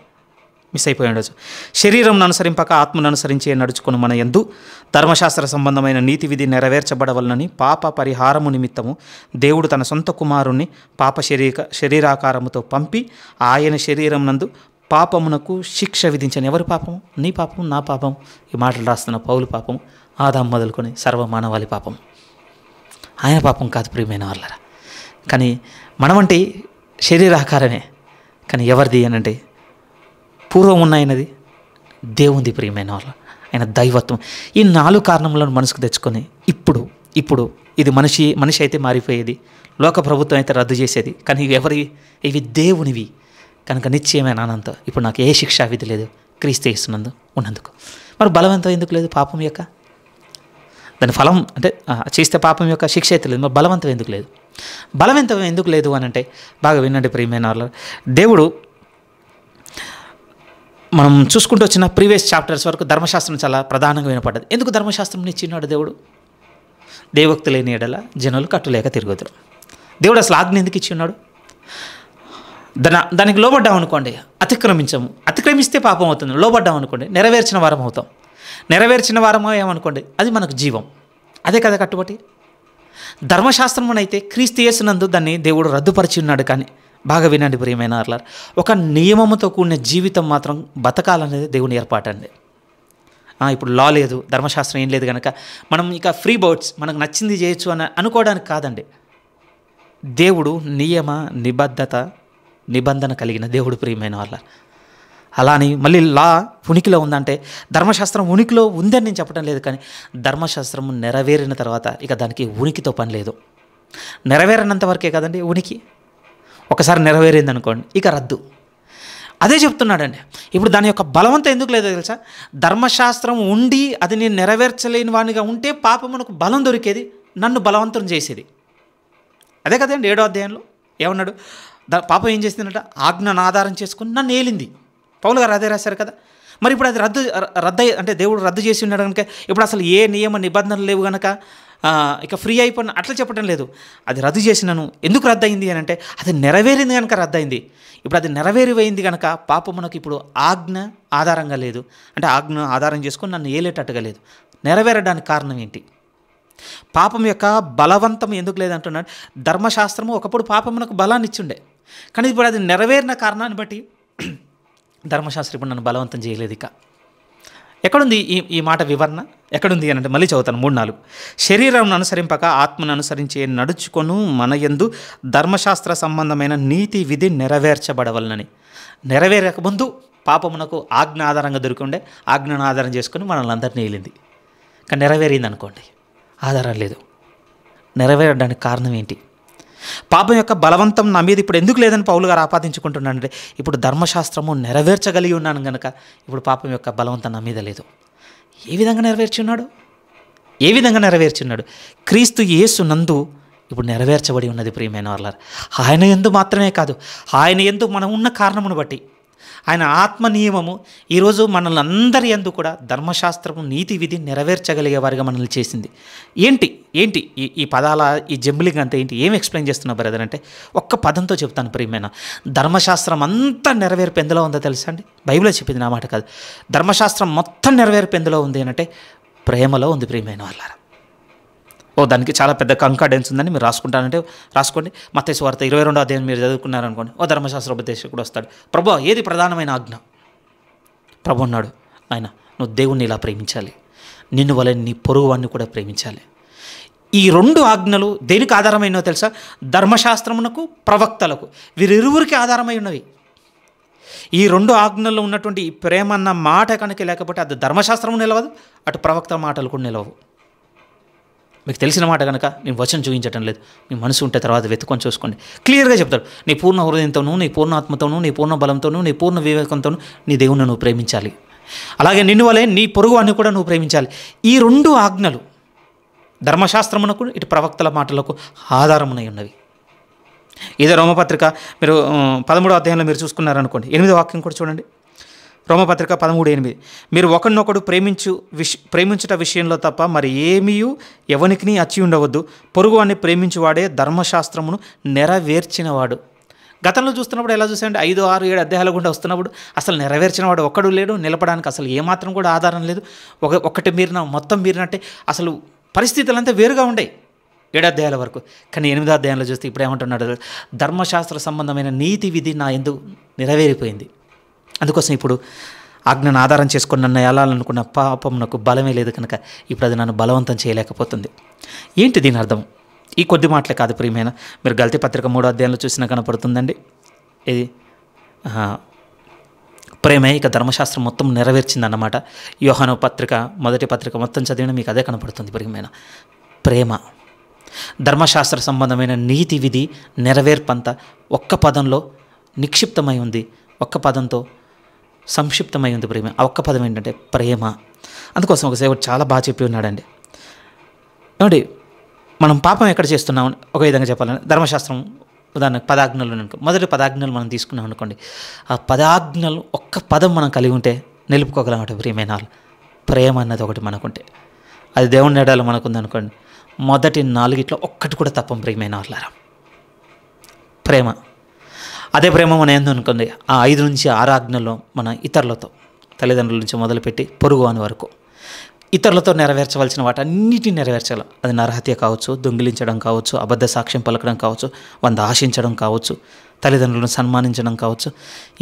మిస్ అయిపోయి ఉండొచ్చు. శరీరం అనుసరింపక ఆత్మను అనుసరించి నడుచుకుని మన యందు ధర్మశాస్త్ర సంబంధమైన నీతి విధి నెరవేర్చబడవలనని పాప పరిహారము నిమిత్తము దేవుడు తన సొంత కుమారుణ్ణి పాప శరీరాకారముతో పంపి ఆయన శరీరం నందు పాపమునకు శిక్ష విధించని. ఎవరి పాపము? నీ పాపం, నా పాపం. ఈ మాటలు రాస్తున్న పౌలు పాపము, ఆదాము మొదలుకొని సర్వమానవాళి పాపం. ఆయన పాపం కాదు ప్రియమైన వాళ్ళరా. కానీ మనమంటే శరీరాకారమే, కానీ ఎవరిది అనంటే పూర్వం ఉన్న ఆయనది, దేవుంది ప్రియమైన వాళ్ళ, ఆయన దైవత్వం. ఈ 4 కారణములను మనసుకు తెచ్చుకొని ఇప్పుడు ఇది మనిషి అయితే మారిపోయేది, లోక ప్రభుత్వం అయితే రద్దు చేసేది. కానీ ఇవి దేవునివి కనుక నిశ్చయమైన ఆనందం. ఇప్పుడు నాకు ఏ శిక్షా విధి లేదు క్రీస్తు యేసునందు ఉన్నందుకు. మరి బలవంతం ఎందుకు లేదు? పాపం యొక్క దాని ఫలం అంటే చేస్తే పాపం యొక్క శిక్ష అయితే లేదు, మరి బలవంతం ఎందుకు లేదు? బలవంతం ఎందుకు లేదు అని అంటే బాగా వినండి ప్రియమైన వాళ్ళ. దేవుడు మనం చూసుకుంటూ వచ్చిన ప్రీవియస్ చాప్టర్స్ వరకు ధర్మశాస్త్రం చాలా ప్రధానంగా వినపడ్డది. ఎందుకు ధర్మశాస్త్రం ఇచ్చినాడు దేవుడు? దేవోక్తి లేని ఎడల జనులు కట్టులేక తిరుగుతారు. దేవుడు అసలు ఆజ్ఞ ఎందుకు ఇచ్చి ఉన్నాడు? దానికి లోబడ్డాం అనుకోండి అతిక్రమిస్తే పాపం అవుతుంది. లోబడ్డాం అనుకోండి నెరవేర్చిన వారం అవుతాం. నెరవేర్చిన వారం ఏమనుకోండి అది మనకు జీవం. అదే కదా కట్టుబట్టి. ధర్మశాస్త్రం అయితే క్రీస్తు యేసునందు దాన్ని దేవుడు రద్దుపరిచి ఉన్నాడు. కానీ బాగా వినండి ప్రియమైన వారలారా, ఒక నియమముతో కూడిన జీవితం మాత్రం బతకాలనేది దేవుని ఏర్పాటండి. ఇప్పుడు లా లేదు, ధర్మశాస్త్రం ఏం లేదు కనుక మనం ఇక ఫ్రీ బర్డ్స్, మనకు నచ్చింది చేయొచ్చు అని అనుకోవడానికి కాదండి. దేవుడు నిబంధన కలిగిన దేవుడు ప్రియమైన వాళ్ళ. అలా అని మళ్ళీ లా ఉనికిలో ఉందంటే ధర్మశాస్త్రం ఉనికిలో ఉందని నేను చెప్పడం లేదు, కానీ ధర్మశాస్త్రం నెరవేరిన తర్వాత ఇక దానికి ఉనికితో పని లేదు. నెరవేరినంత వరకే కదండి ఉనికి. ఒకసారి నెరవేరింది అనుకోండి ఇక రద్దు. అదే చెప్తున్నాడండి. ఇప్పుడు దాని యొక్క బలవంతం ఎందుకు లేదో తెలుసా? ధర్మశాస్త్రం ఉండి అది నేను నెరవేర్చలేని వానిగా ఉంటే పాపమునకు బలం దొరికేది, నన్ను బలవంతం చేసేది. అదే కదండి 7వ అధ్యాయంలో ఏమన్నాడు? పాపం ఏం చేసిందంట? ఆజ్ఞను ఆధారం చేసుకుని నన్ను ఏలింది. పౌలు గారు అదే రాశారు కదా. మరి ఇప్పుడు అది రద్దు అంటే దేవుడు రద్దు చేసి ఉన్నాడు కనుక ఇప్పుడు అసలు ఏ నియమ నిబంధనలు లేవు కనుక ఇక ఫ్రీ అయిపోయిన అట్లా చెప్పడం లేదు. అది రద్దు చేసినాను. ఎందుకు రద్దు అయింది అని అంటే అది నెరవేరింది కనుక రద్దు అయింది. ఇప్పుడు అది నెరవేరిపోయింది కనుక పాపమునకు ఇప్పుడు ఆజ్ఞ ఆధారంగా లేదు, అంటే ఆజ్ఞ ఆధారం చేసుకొని నన్ను ఏలేటట్టుగా లేదు. నెరవేరడానికి కారణం ఏంటి? పాపం యొక్క బలవంతం ఎందుకు లేదంటున్నాడు? ధర్మశాస్త్రము ఒకప్పుడు పాపమునకు బలాన్ని ఇచ్చుండే, కానీ ఇప్పుడు అది నెరవేరిన కారణాన్ని బట్టి ధర్మశాస్త్రం ఇప్పుడు నన్ను బలవంతం చేయలేదు. ఇక ఎక్కడుంది ఈ మాట వివరణ? ఎక్కడుంది అని అంటే మళ్ళీ చదువుతాను 3-4. శరీరం అనుసరింపక ఆత్మను అనుసరించే నడుచుకొను మన యందు ధర్మశాస్త్ర సంబంధమైన నీతి విధి నెరవేర్చబడవలనని. నెరవేరకముందు పాపమునకు ఆజ్ఞ ఆధారంగా దొరికి ఉండే, ఆజ్ఞను ఆధారం చేసుకొని మనల్ని అందరినీ ఏలింది. కానీ నెరవేరింది అనుకోండి, ఆధారం లేదు. నెరవేరడానికి కారణం ఏంటి? పాపం యొక్క బలవంతం నా మీద ఇప్పుడు ఎందుకు లేదని పౌలు గారు ఆపాదించుకుంటున్నానంటే ఇప్పుడు ధర్మశాస్త్రము నెరవేర్చగలిగి ఉన్నాను కనుక ఇప్పుడు పాపం యొక్క బలవంతం నా మీద లేదు. ఏ విధంగా నెరవేర్చున్నాడు? ఏ విధంగా నెరవేర్చున్నాడు? క్రీస్తు యేసు నందు ఇప్పుడు నెరవేర్చబడి ఉన్నది ప్రియమైన వాళ్ళారా. ఆయన యందు మాత్రమే కాదు, ఆయన యందు మనం ఉన్న కారణమును బట్టి ఆయన ఆత్మ నియమము ఈరోజు మనల్ని అందరి యందు కూడా ధర్మశాస్త్రము నీతి విధి నెరవేర్చగలిగే వారిగా మనల్ని చేసింది. ఏంటి ఏంటి ఈ పదాల ఈ జంబ్లింగ్ అంతా ఏంటి? ఏం ఎక్స్ప్లెయిన్ చేస్తున్నా బ్రదర్ అంటే ఒక్క పదంతో చెప్తాను ప్రియమైన. ధర్మశాస్త్రం అంతా నెరవేర్పు ఎందులో ఉందో తెలుసా అండి? బైబిల్లో చెప్పింది, నా మాట కాదు. ధర్మశాస్త్రం మొత్తం నెరవేర్పు ఎందులో ఉంది అంటే ప్రేమలో ఉంది ప్రియమైన వాళ్ళారా. దానికి చాలా పెద్ద కంకార్డెన్స్ ఉందని మీరు రాసుకుంటానంటే రాసుకోండి. మత్తయి సువార్త 22వ అధ్యాయం మీరు చదువుకున్నారనుకోండి, శాస్త్ర ఉపదేశకుడు వస్తాడు, ప్రభు ఏది ప్రధానమైన ఆజ్ఞ? ప్రభు అన్నాడు, ఆయన నువ్వు దేవుణ్ణి ఇలా ప్రేమించాలి, నిన్ను వలె నీ పొరుగువాన్ని కూడా ప్రేమించాలి. ఈ 2 ఆజ్ఞలు దేనికి ఆధారమైనో తెలుసా? ధర్మశాస్త్రమునకు ప్రవక్తలకు, వీరిరువురికి ఆధారమై ఉన్నవి. ఈ 2 ఆజ్ఞల్లో ఉన్నటువంటి ఈ ప్రేమ అన్న మాట కనుక లేకపోతే అది ధర్మశాస్త్రము నిలవదు, అటు ప్రవక్త మాటలు కూడా నిలవవు. మీకు తెలిసిన మాట కనుక నేను వచనం చూపించటం లేదు, మీ మనసు ఉంటే తర్వాత వెతుకొని చూసుకోండి. క్లియర్గా చెప్తాడు, నీ పూర్ణ హృదయంతోనూ, నీ పూర్ణ ఆత్మతోనూ, నీ పూర్ణ బలంతోనూ, నీ పూర్ణ వివేకంతోనూ నీ దేవుణ్ణి నువ్వు ప్రేమించాలి. అలాగే నిన్ను వలె నీ పొరుగు అన్ని కూడా నువ్వు ప్రేమించాలి. ఈ 2 ఆజ్ఞలు ధర్మశాస్త్రమునకు ఇటు ప్రవక్తల మాటలకు ఆధారమునై ఉన్నవి. ఇదే రోమపత్రిక మీరు 13వ అధ్యాయంలో మీరు చూసుకున్నారనుకోండి, 8వ వాక్యం కూడా చూడండి. రోమపత్రిక 13:8, మీరు ఒకరినొకడు ప్రేమించుట విషయంలో తప్ప మరి ఏమీ ఎవనికి అచ్చి ఉండవద్దు, పొరుగు అని ప్రేమించువాడే ధర్మశాస్త్రమును నెరవేర్చినవాడు. గతంలో చూస్తున్నప్పుడు ఎలా చూసాండి? 5, 6, 7 అధ్యాయాల గుండా వస్తున్నప్పుడు అసలు నెరవేర్చినవాడు ఒక్కడు లేడు, నిలపడానికి అసలు ఏమాత్రం కూడా ఆధారం లేదు. ఒకటి మీరిన మొత్తం మీరినట్టే అసలు పరిస్థితులంతా వేరుగా ఉండేవి 7 అధ్యాయాల వరకు. కానీ 8వ అధ్యాయంలో చూస్తే ఇప్పుడు ఏమంటున్నాడు? ధర్మశాస్త్ర సంబంధమైన నీతి విధి నా యందు నెరవేరిపోయింది. అందుకోసం ఇప్పుడు ఆజ్ఞను ఆధారం చేసుకొని నన్ను ఏలాలనుకున్న పాపం నాకు బలమే లేదు కనుక ఇప్పుడు అది నన్ను బలవంతం చేయలేకపోతుంది. ఏంటి దీని అర్థం? ఈ కొద్ది మాటలే కాదు ప్రియమైన, మీరు గల్తీ పత్రిక 3వ అధ్యాయంలో చూసినా కనపడుతుందండి. ఇది ప్రేమే ఇక ధర్మశాస్త్రం మొత్తం నెరవేర్చిందన్నమాట. యోహాను పత్రిక 1వ పత్రిక మొత్తం చదివిన మీకు అదే కనపడుతుంది ప్రియమైన. ప్రేమ ధర్మశాస్త్ర సంబంధమైన నీతి విధి నెరవేర్పంతా ఒక్క పదంలో నిక్షిప్తమై ఉంది, ఒక్క పదంతో సంక్షిప్తమై ఉంది ప్రేమ. ఆ ఒక్క పదం ఏంటంటే ప్రేమ. అందుకోసం ఒక సేవకుడు చాలా బాగా చెప్పి ఉన్నాడండి. ఏమండి, మనం పాపం ఎక్కడ చేస్తున్నాం ఒక విధంగా చెప్పాలని, ధర్మశాస్త్రం ఉదాహరణకు 10 ఆజ్ఞలు అనుకో, మొదటి 10 ఆజ్ఞలు మనం తీసుకున్నాం అనుకోండి, ఆ 10 ఆజ్ఞలు ఒక్క పదం మనం కలిగి ఉంటే నిలుపుకోగలమాట ప్రియమైన. ప్రేమ అన్నది ఒకటి మనకుంటే, అది దేవుని ఎడల మనకుందనుకోండి, మొదటి 4 ఒక్కటి కూడా తప్పం ప్రియమైన వాళ్ళారా. ప్రేమ, అదే ప్రేమ మన ఏందో అనుకోండి, ఆ 5 నుంచి 6 ఆజ్ఞల్లో మన ఇతరులతో, తల్లిదండ్రుల నుంచి మొదలుపెట్టి పొరుగు అని వరకు ఇతరులతో నెరవేర్చవలసిన వాటన్నిటిని నెరవేర్చాలి. అది నరహత్య కావచ్చు, దొంగిలించడం కావచ్చు, అబద్ధ సాక్ష్యం పలకడం కావచ్చు, 100 ఆశించడం కావచ్చు, తల్లిదండ్రులను సన్మానించడం కావచ్చు.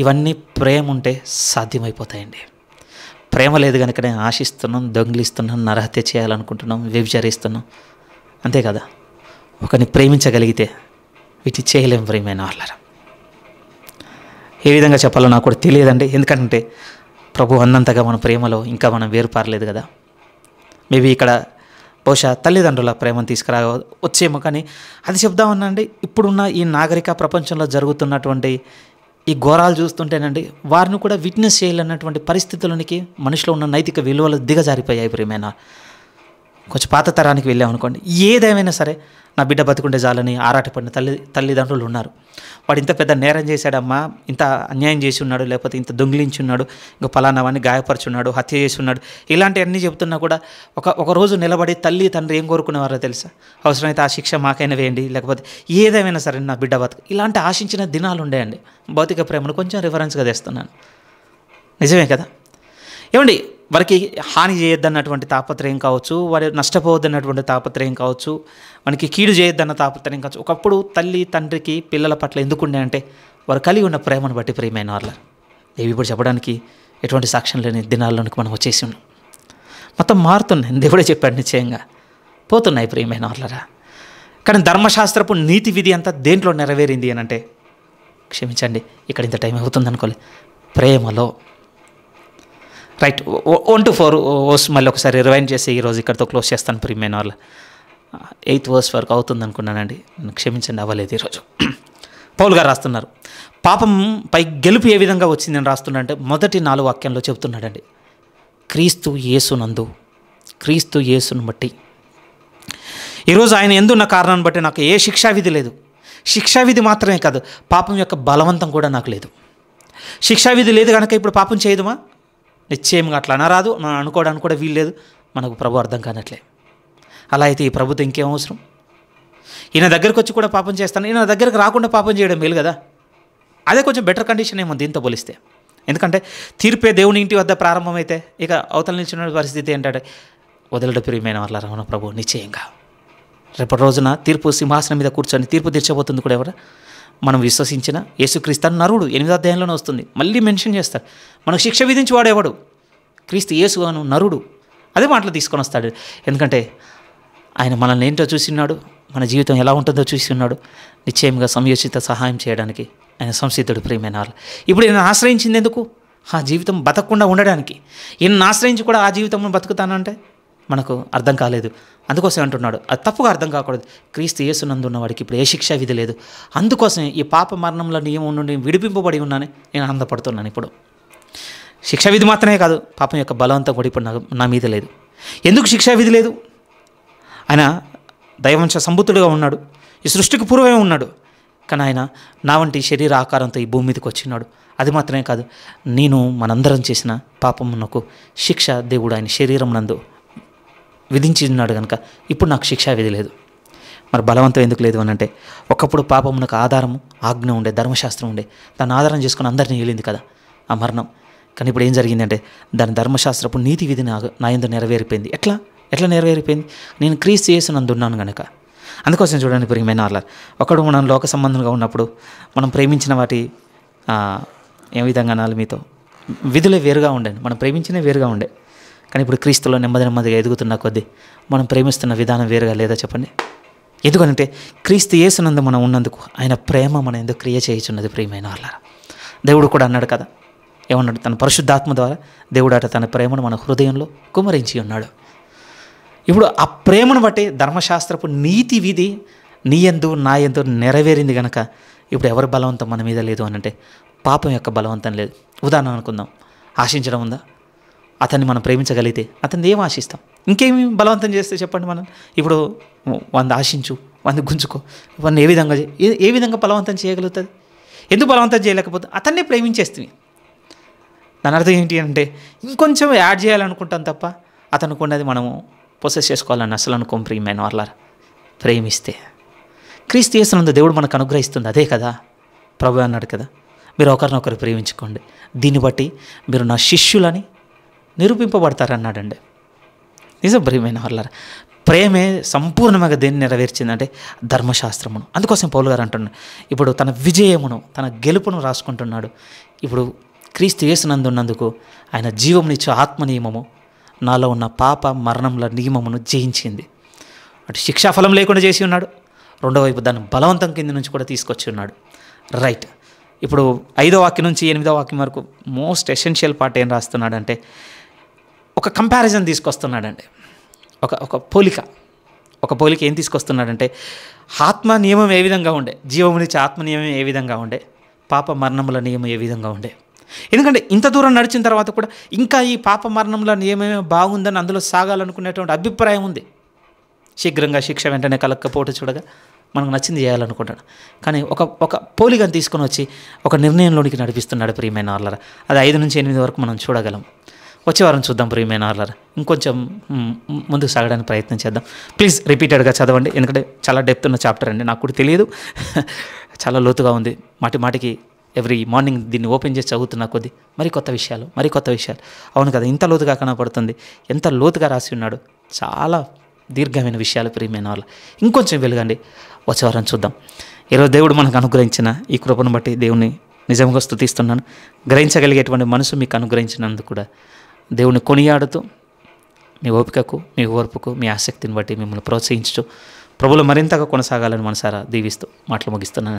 ఇవన్నీ ప్రేమ ఉంటే సాధ్యమైపోతాయండి. ప్రేమ లేదు కనుకనే ఆశిస్తున్నాం, దొంగిలిస్తున్నాం, నరహత్య చేయాలనుకుంటున్నాం, వ్యభిచరిస్తున్నాం. అంతే కదా. ఒకరిని ప్రేమించగలిగితే వీటి చేయలేం ప్రియమైన వాళ్ళరా. ఏ విధంగా చెప్పాలో నాకు కూడా తెలియదండి. ఎందుకంటే ప్రభు అన్నంతగా మన ప్రేమలో ఇంకా మనం వేరుపారలేదు కదా. మేబీ ఇక్కడ బహుశా తల్లిదండ్రుల ప్రేమను తీసుకురా వచ్చేమో, కానీ అది చెప్దామన్నాండి. ఇప్పుడున్న ఈ నాగరిక ప్రపంచంలో జరుగుతున్నటువంటి ఈ ఘోరాలు చూస్తుంటేనండి, వారిని కూడా విట్నెస్ చేయాలన్నటువంటి పరిస్థితులకి మనిషిలో ఉన్న నైతిక విలువలు దిగజారిపోయాయి. ప్రియమైన కొంచెం పాత తరానికి వెళ్ళామనుకోండి, ఏదేమైనా సరే నా బిడ్డ బతుకుంటే చాలని ఆరాటపడిన తల్లిదండ్రులు ఉన్నారు. వాడు ఇంత పెద్ద నేరం చేశాడమ్మా, ఇంత అన్యాయం చేసి ఉన్నాడు, లేకపోతే ఇంత దొంగిలించి ఉన్నాడు, ఇంకా పలానా వాడిని గాయపరుచున్నాడు, హత్య చేసి ఉన్నాడు, ఇలాంటివన్నీ చెప్తున్నా కూడా ఒక రోజు నిలబడి తల్లి తండ్రి ఏం కోరుకునేవారో తెలుసా? అవసరమైతే ఆ శిక్ష మాకైనా వేయండి, లేకపోతే ఏదేమైనా సరే నా బిడ్డ బతుకు, ఇలాంటి ఆశించిన దినాలు ఉండేయండి. భౌతిక ప్రేమను కొంచెం రిఫరెన్స్గా తెస్తున్నాను. నిజమే కదా. ఏమండి, వారికి హాని చేయొద్దన్నటువంటి తాపత్రయం కావచ్చు, వారు నష్టపోవద్దన్నటువంటి తాపత్రయం కావచ్చు, మనకి కీడు చేయొద్దన్న తాపత్రయం కావచ్చు. ఒకప్పుడు తల్లి తండ్రికి పిల్లల పట్ల ఎందుకుండే అంటే వారు కలిగి ఉన్న ప్రేమను బట్టి. ప్రియమైన వాళ్ళ ఇవి ఇప్పుడు చెప్పడానికి ఎటువంటి సాక్ష్యం లేని దినాల్లోనికి మనం వచ్చేసి ఉన్నాం. మొత్తం మారుతున్నాయి, దేవుడే చెప్పాడు, నిశ్చయంగా పోతున్నాయి ప్రియమైన వాళ్ళరా. కానీ ధర్మశాస్త్రపు నీతి విధి అంతా దేంట్లో నెరవేరింది అని అంటే, క్షమించండి ఇక్కడ ఇంత టైం అవుతుంది అనుకోలే, ప్రేమలో. రైట్, 1 to 4 మళ్ళీ ఒకసారి రివైండ్ చేసి ఈరోజు ఇక్కడితో క్లోజ్ చేస్తాను. ప్రియమైన వాళ్ళ 8th verse వరకు అవుతుంది అనుకున్నానండి, క్షమించండి అవ్వలేదు ఈరోజు. పౌలు గారు రాస్తున్నారు, పాపంపై గెలుపు ఏ విధంగా వచ్చిందని రాస్తున్నాడంటే మొదటి 4 వాక్యంలో చెబుతున్నాడండి. క్రీస్తు యేసును బట్టి. ఈరోజు ఆయన ఎందున్న కారణాన్ని బట్టి నాకు ఏ శిక్షావిధి లేదు. శిక్షావిధి మాత్రమే కాదు, పాపం యొక్క బలవంతం కూడా నాకు లేదు. శిక్షావిధి లేదు కనుక ఇప్పుడు పాపం చేయదుమా? నిశ్చయంగా అట్లా అనరాదు, మనం అనుకోవడానికి కూడా వీల్లేదు. మనకు ప్రభు అర్థం కానట్లే. అలా అయితే ఈ ప్రభుత్వం ఇంకేం అవసరం? ఈయన దగ్గరికి వచ్చి కూడా పాపం చేస్తాను, ఈయన దగ్గరికి రాకుండా పాపం చేయడం మేలు కదా. అదే కొంచెం బెటర్ కండిషన్ ఏమో దీంతో పోలిస్తే. ఎందుకంటే తీర్పే దేవుని ఇంటి వద్ద ప్రారంభమైతే ఇక అవతల నిలిచిన పరిస్థితి ఏంటంటే వదలడు. ప్రియమైన వాళ్ళ రమణ ప్రభు నిశ్చయంగా రేపటి రోజున తీర్పు సింహాసనం మీద కూర్చొని తీర్పు తీర్చబోతుంది కూడా ఎవరు? మనం విశ్వసించిన యేసుక్రీస్తు నరుడు 8వ అధ్యాయంలోనే వస్తుంది, మళ్ళీ మెన్షన్ చేస్తాడు. మనకు శిక్ష విధించేవాడు ఎవడు? క్రీస్తు యేసు అను నరుడు. అదే మాటలు తీసుకొని వస్తాడు. ఎందుకంటే ఆయన మనల్ని ఏంటో చూసి ఉన్నాడు, మన జీవితం ఎలా ఉంటుందో చూసి ఉన్నాడు. నిశ్చయంగా సంయోచిత సహాయం చేయడానికి ఆయన సంసిద్ధుడు. ప్రియమైన వాళ్ళు ఇప్పుడు ఈయన ఆశ్రయించింది ఎందుకు? ఆ జీవితం బతకకుండా ఉండడానికి. ఈయన ఆశ్రయించి కూడా ఆ జీవితం బతుకుతానంటే మనకు అర్థం కాలేదు. అందుకోసం అంటున్నాడు, అది తప్పుగా అర్థం కాకూడదు. క్రీస్తు యేసునందు ఉన్నవాడికి ఇప్పుడు ఏ శిక్షా విధి లేదు. అందుకోసమే ఈ పాప మరణంలో నియమం నుండి విడిపింపబడి ఉన్నానని నేను ఆనందపడుతున్నాను. ఇప్పుడు శిక్షా విధి మాత్రమే కాదు, పాపం యొక్క బలవంతం కూడా ఇప్పుడు నా మీద లేదు. ఎందుకు శిక్షా విధి లేదు? ఆయన దైవంశ సంబుతుడుగా ఉన్నాడు, ఈ సృష్టికి పూర్వమే ఉన్నాడు. కానీ ఆయన నా వంటి శరీర ఆకారంతో ఈ భూమి మీదకి వచ్చినాడు. అది మాత్రమే కాదు, మనందరం చేసిన పాపమునకు శిక్ష దేవుడు ఆయన శరీరం నందు విధించి ఉన్నాడు కనుక ఇప్పుడు నాకు శిక్షా విధి లేదు. మరి బలవంతం ఎందుకు లేదు అని అంటే, ఒకప్పుడు పాపమునకు ఆధారము ఆజ్ఞ ఉండే, ధర్మశాస్త్రం ఉండే, దాన్ని ఆధారం చేసుకుని అందరినీ ఏలింది కదా ఆ మరణం. కానీ ఇప్పుడు ఏం జరిగిందంటే దాని ధర్మశాస్త్రపు నీతి విధి నా యందు నెరవేరిపోయింది. ఎట్లా నెరవేరిపోయింది? నేను క్రీస్తు యేసునందు ఉన్నాను కనుక. అందుకోసం చూడండి ప్రియమైన వాళ్ళ, ఒకడు మనం లోక సంబంధంగా ఉన్నప్పుడు మనం ప్రేమించిన వాటి ఏ విధంగా అనాలి, మీతో విధులే వేరుగా ఉండండి, మనం ప్రేమించినవి వేరుగా ఉండే. కానీ ఇప్పుడు క్రీస్తులో నెమ్మదిగా ఎదుగుతున్న కొద్దీ మనం ప్రేమిస్తున్న విధానం వేరుగా లేదా చెప్పండి? ఎందుకంటే క్రీస్తు యేసునందు మనం ఉన్నందుకు ఆయన ప్రేమ మన ఎందుకు క్రియ చేయుచున్నది. ప్రియమైన వాళ్ళ దేవుడు కూడా అన్నాడు కదా, ఏమన్నాడు? తన పరిశుద్ధాత్మ ద్వారా దేవుడు తన ప్రేమను మన హృదయంలో కుమరించి ఉన్నాడు. ఇప్పుడు ఆ ప్రేమను బట్టి ధర్మశాస్త్రపు నీతి విధి నీ యందు నా యందు నెరవేరింది కనుక ఇప్పుడు ఎవరి బలవంతం మన మీద లేదు అని అంటే పాపం యొక్క బలవంతం లేదు. ఉదాహరణ అనుకుందాం, ఆశించడం ఉందా? అతన్ని మనం ప్రేమించగలిగితే అతన్ని ఏం ఆశిస్తాం? ఇంకేమి బలవంతం చేస్తే చెప్పండి? మనం ఇప్పుడు 100 ఆశించు, 100 గుంజుకో, 100 ఏ విధంగా బలవంతం చేయగలుగుతుంది? ఎందుకు బలవంతం చేయలేకపోతే అతన్నే ప్రేమించేస్తుంది. దాని అర్థం ఏంటి అంటే ఇంకొంచెం యాడ్ చేయాలనుకుంటాం తప్ప అతనికి ఉన్నది మనము పొసెస్ చేసుకోవాలని అసలు అనుకోం. ప్రియమైన వాళ్ళ ప్రేమిస్తే క్రీస్తు యేసునందు దేవుడు మనకు అనుగ్రహిస్తుంది. అదే కదా ప్రభు అన్నాడు కదా, మీరు ఒకరినొకరు ప్రేమించుకోండి, దీన్ని బట్టి మీరు నా శిష్యులని నిరూపింపబడతారన్నాడండి. నిజం ప్రియమైన వాళ్ళ ప్రేమే సంపూర్ణంగా దేన్ని నెరవేర్చిందంటే ధర్మశాస్త్రమును. అందుకోసం పౌలు గారు అంటున్నాడు, ఇప్పుడు తన విజయమును తన గెలుపును రాసుకుంటున్నాడు. ఇప్పుడు క్రీస్తు యేసునందు ఉన్నందుకు ఆయన జీవమునిచ్చే ఆత్మ నియమము నాలో ఉన్న పాప మరణంల నియమమును జయించింది. అటు శిక్షాఫలం లేకుండా చేసి ఉన్నాడు, రెండో వైపు దాన్ని బలవంతం కింద నుంచి కూడా తీసుకొచ్చి ఉన్నాడు. రైట్, ఇప్పుడు 5వ వాక్యం నుంచి 8వ వాక్యం వరకు మోస్ట్ ఎసెన్షియల్ పార్ట్ ఏం రాస్తున్నాడంటే ఒక కంపారిజన్ తీసుకొస్తున్నాడండి. ఒక పోలిక ఏం తీసుకొస్తున్నాడంటే ఆత్మ నియమం ఏ విధంగా ఉండే, జీవమునిచ్చే ఆత్మ నియమం ఏ విధంగా ఉండే, పాప మరణముల నియమం ఏ విధంగా ఉండే. ఎందుకంటే ఇంత దూరం నడిచిన తర్వాత కూడా ఇంకా ఈ పాప మరణముల నియమమే బాగుందని అందులో సాగాలనుకునేటువంటి అభిప్రాయం ఉంది. శీఘ్రంగా శిక్ష వెంటనే కలక్కపోటు చూడగా మనకు నచ్చింది చేయాలనుకుంటాడు. కానీ ఒక పోలికను తీసుకొని వచ్చి ఒక నిర్ణయంలోనికి నడిపిస్తున్నాడు ప్రియమైన వాళ్ళరా. అది 5 నుంచి 8 వరకు మనం చూడగలం. వచ్చే వారం చూద్దాం ప్రియమైన వాళ్ళరా. ఇంకొంచెం ముందుకు సాగడానికి ప్రయత్నం చేద్దాం. ప్లీజ్ రిపీటెడ్గా చదవండి, ఎందుకంటే చాలా డెప్త్ ఉన్న చాప్టర్ అండి. నాకు కూడా తెలియదు, చాలా లోతుగా ఉంది. మాటికి ఎవ్రీ మార్నింగ్ దీన్ని ఓపెన్ చేసి చదువుతున్న కొద్దీ మరి కొత్త విషయాలు. అవును కదా, ఇంత లోతుగా కనపడుతుంది, ఎంత లోతుగా రాసి ఉన్నాడు. చాలా దీర్ఘమైన విషయాలు ప్రియమైన వాళ్ళు. ఇంకొంచెం వెలుగండి. వచ్చే వారం చూద్దాం. ఈరోజు దేవుడు మనకు అనుగ్రహించిన ఈ కృపను బట్టి దేవుని నిజంగా స్తుతిస్తున్నాను. గ్రహించగలిగేటువంటి మనసు మీకు అనుగ్రహించినందుకు కూడా దేవుని కొనియాడుతూ మీ ఓపికకు, మీ ఓర్పుకు, మీ ఆసక్తిని బట్టి మిమ్మల్ని ప్రోత్సహించు ప్రభువులు మరింతగా కొనసాగాలని మనసారా దీవిస్తూ మాటలు ముగిస్తున్నాను.